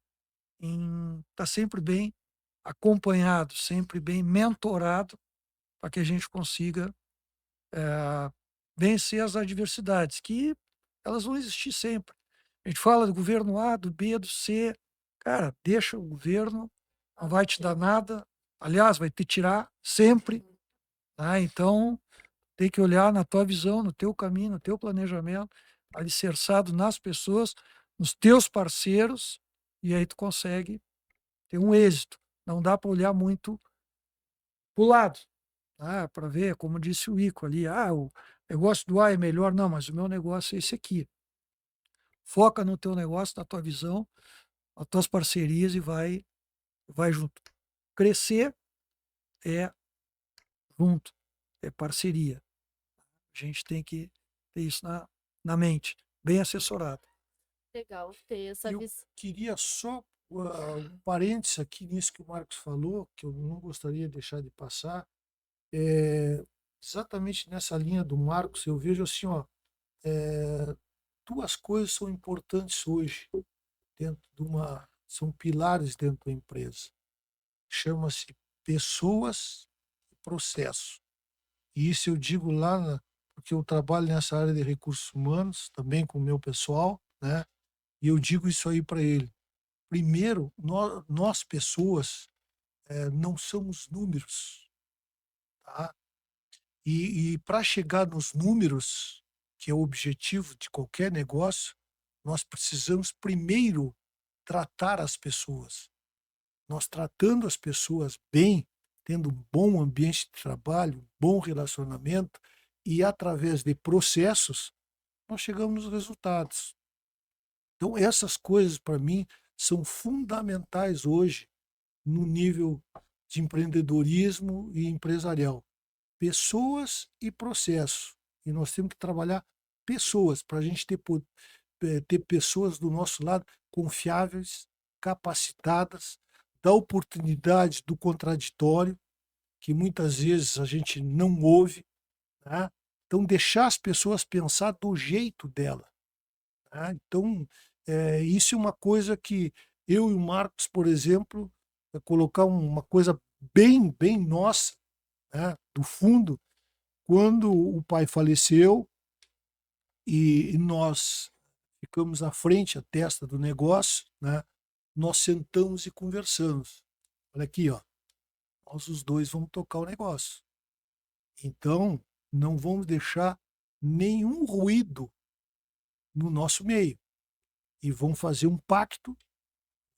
em estar sempre bem acompanhado, sempre bem mentorado, para que a gente consiga vencer as adversidades, que elas vão existir sempre. A gente fala do governo A, do B, do C. Cara, deixa o governo, não vai te dar nada. Aliás, vai te tirar sempre. Tá? Então, tem que olhar na tua visão, no teu caminho, no teu planejamento, alicerçado nas pessoas, nos teus parceiros, e aí tu consegue ter um êxito. Não dá para olhar muito para o lado, tá? Para ver, como disse o Ico ali, o negócio do A é melhor. Não, mas o meu negócio é esse aqui. Foca no teu negócio, na tua visão, nas tuas parcerias e vai junto. Crescer é junto, é parceria. A gente tem que ter isso na mente, bem assessorado. Legal ter essa Eu visão. queria só um parênteses aqui nisso que o Marcos falou, que eu não gostaria de deixar de passar. Exatamente nessa linha do Marcos, eu vejo assim, ó, duas coisas são importantes hoje dentro de uma são pilares dentro da empresa. Chama-se pessoas e processo. E isso eu digo porque eu trabalho nessa área de recursos humanos, também com o meu pessoal, né? E eu digo isso aí para ele. Primeiro, nós pessoas não somos números, tá? E para chegar nos números, que é o objetivo de qualquer negócio, nós precisamos primeiro tratar as pessoas. Nós tratando as pessoas bem, tendo um bom ambiente de trabalho, um bom relacionamento e através de processos, nós chegamos nos resultados. Então, essas coisas, para mim, são fundamentais hoje no nível de empreendedorismo e empresarial. Pessoas e processo. E nós temos que trabalhar pessoas para a gente ter pessoas do nosso lado confiáveis, capacitadas, dar oportunidade do contraditório, que muitas vezes a gente não ouve, tá? Então, deixar as pessoas pensar do jeito dela. Tá? Então, isso é uma coisa que eu e o Marcos, por exemplo, colocar uma coisa bem nossa, né, do fundo, quando o pai faleceu e nós ficamos à frente, à testa do negócio, né, nós sentamos e conversamos. Olha aqui, ó, nós os dois vamos tocar o negócio. Então, não vamos deixar nenhum ruído no nosso meio. E vamos fazer um pacto,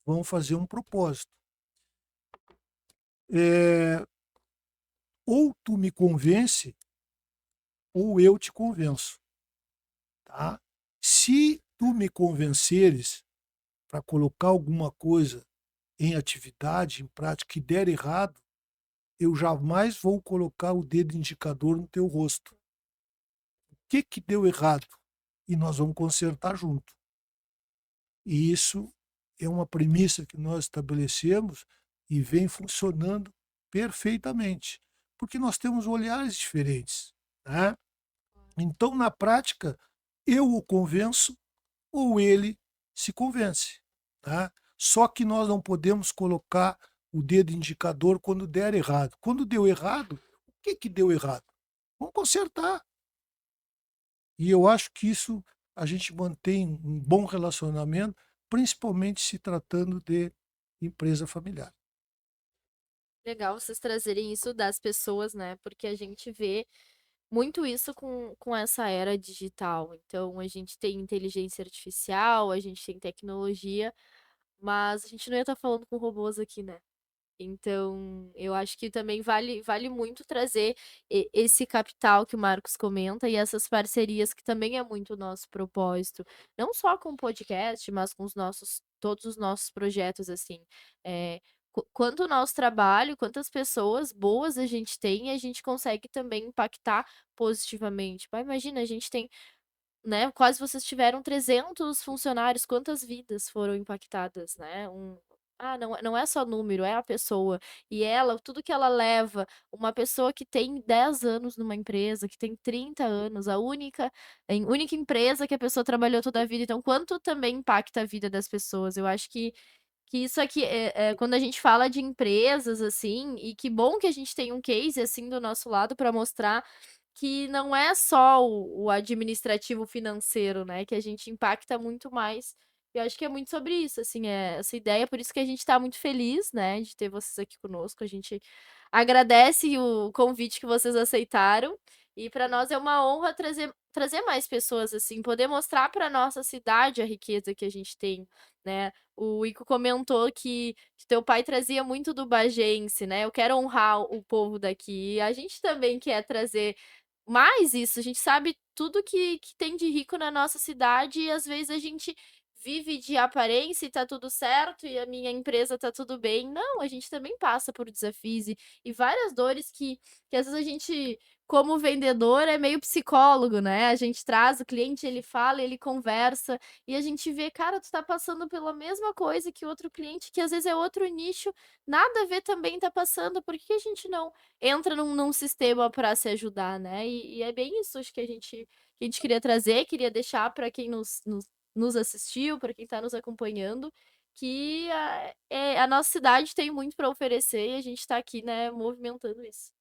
vamos fazer um propósito. Ou tu me convence, ou eu te convenço. Tá? Se tu me convenceres para colocar alguma coisa em atividade, em prática, que der errado, eu jamais vou colocar o dedo indicador no teu rosto. O que deu errado? E nós vamos consertar junto. E isso é uma premissa que nós estabelecemos e vem funcionando perfeitamente, porque nós temos olhares diferentes, né? Então, na prática, eu o convenço ou ele se convence, tá? Só que nós não podemos colocar o dedo indicador quando der errado. Quando deu errado, o que deu errado? Vamos consertar. E eu acho que isso a gente mantém um bom relacionamento, principalmente se tratando de empresa familiar. Legal vocês trazerem isso das pessoas, né? Porque a gente vê muito isso com essa era digital. Então, a gente tem inteligência artificial, a gente tem tecnologia, mas a gente não ia estar falando com robôs aqui, né? Então, eu acho que também vale muito trazer esse capital que o Marcos comenta e essas parcerias que também é muito o nosso propósito, não só com o podcast, mas com todos os nossos projetos, assim. Quanto o nosso trabalho, quantas pessoas boas a gente tem e a gente consegue também impactar positivamente. Mas imagina, a gente tem, né, quase vocês tiveram 300 funcionários, quantas vidas foram impactadas, né? Não é só número, é a pessoa. E ela, tudo que ela leva, uma pessoa que tem 10 anos numa empresa, que tem 30 anos, única empresa que a pessoa trabalhou toda a vida. Então, quanto também impacta a vida das pessoas? Eu acho que isso aqui quando a gente fala de empresas, assim, e que bom que a gente tem um case, assim, do nosso lado para mostrar que não é só o administrativo financeiro, né? Que a gente impacta muito mais. Eu acho que é muito sobre isso, assim, essa ideia, por isso que a gente está muito feliz, né, de ter vocês aqui conosco. A gente agradece o convite que vocês aceitaram. E para nós é uma honra trazer mais pessoas, assim, poder mostrar para nossa cidade a riqueza que a gente tem, né? O Ico comentou que teu pai trazia muito do bagense, né? Eu quero honrar o povo daqui. E a gente também quer trazer mais isso. A gente sabe tudo que tem de rico na nossa cidade e às vezes a gente vive de aparência e tá tudo certo e a minha empresa tá tudo bem. Não, a gente também passa por desafios e várias dores que às vezes a gente, como vendedor, é meio psicólogo, né? A gente traz o cliente, ele fala, ele conversa e a gente vê, cara, tu tá passando pela mesma coisa que outro cliente, que às vezes é outro nicho, nada a ver também tá passando, por que a gente não entra num sistema para se ajudar, né? E é bem isso acho que a gente queria trazer, queria deixar para quem nos assistiu, para quem está nos acompanhando. que a nossa cidade tem muito para oferecer e a gente está aqui, né, movimentando isso.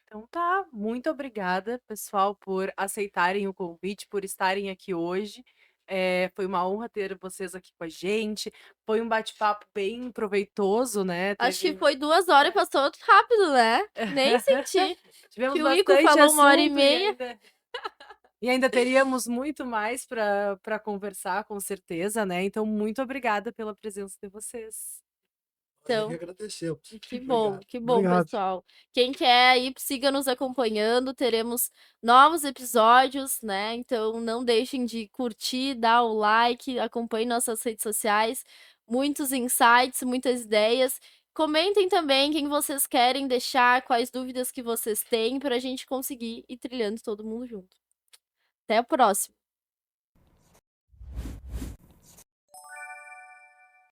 Então tá, muito obrigada, pessoal, por aceitarem o convite, por estarem aqui hoje. Foi uma honra ter vocês aqui com a gente. Foi um bate-papo bem proveitoso, né? Acho que Teve... foi 2 horas e passou rápido, né? Nem senti. Tivemos Que o Ico bastante falou 1h30. assunto e ainda teríamos muito mais para conversar, com certeza, né? Então, muito obrigada pela presença de vocês. Nós Então, que agradecemos. que bom, Obrigado. que bom, Obrigado. pessoal. Quem quer aí, siga nos acompanhando, teremos novos episódios, né? Então não deixem de curtir, dar o like, acompanhe nossas redes sociais, muitos insights, muitas ideias. Comentem também quem vocês querem deixar, quais dúvidas que vocês têm, para a gente conseguir ir trilhando todo mundo junto. Até a próxima!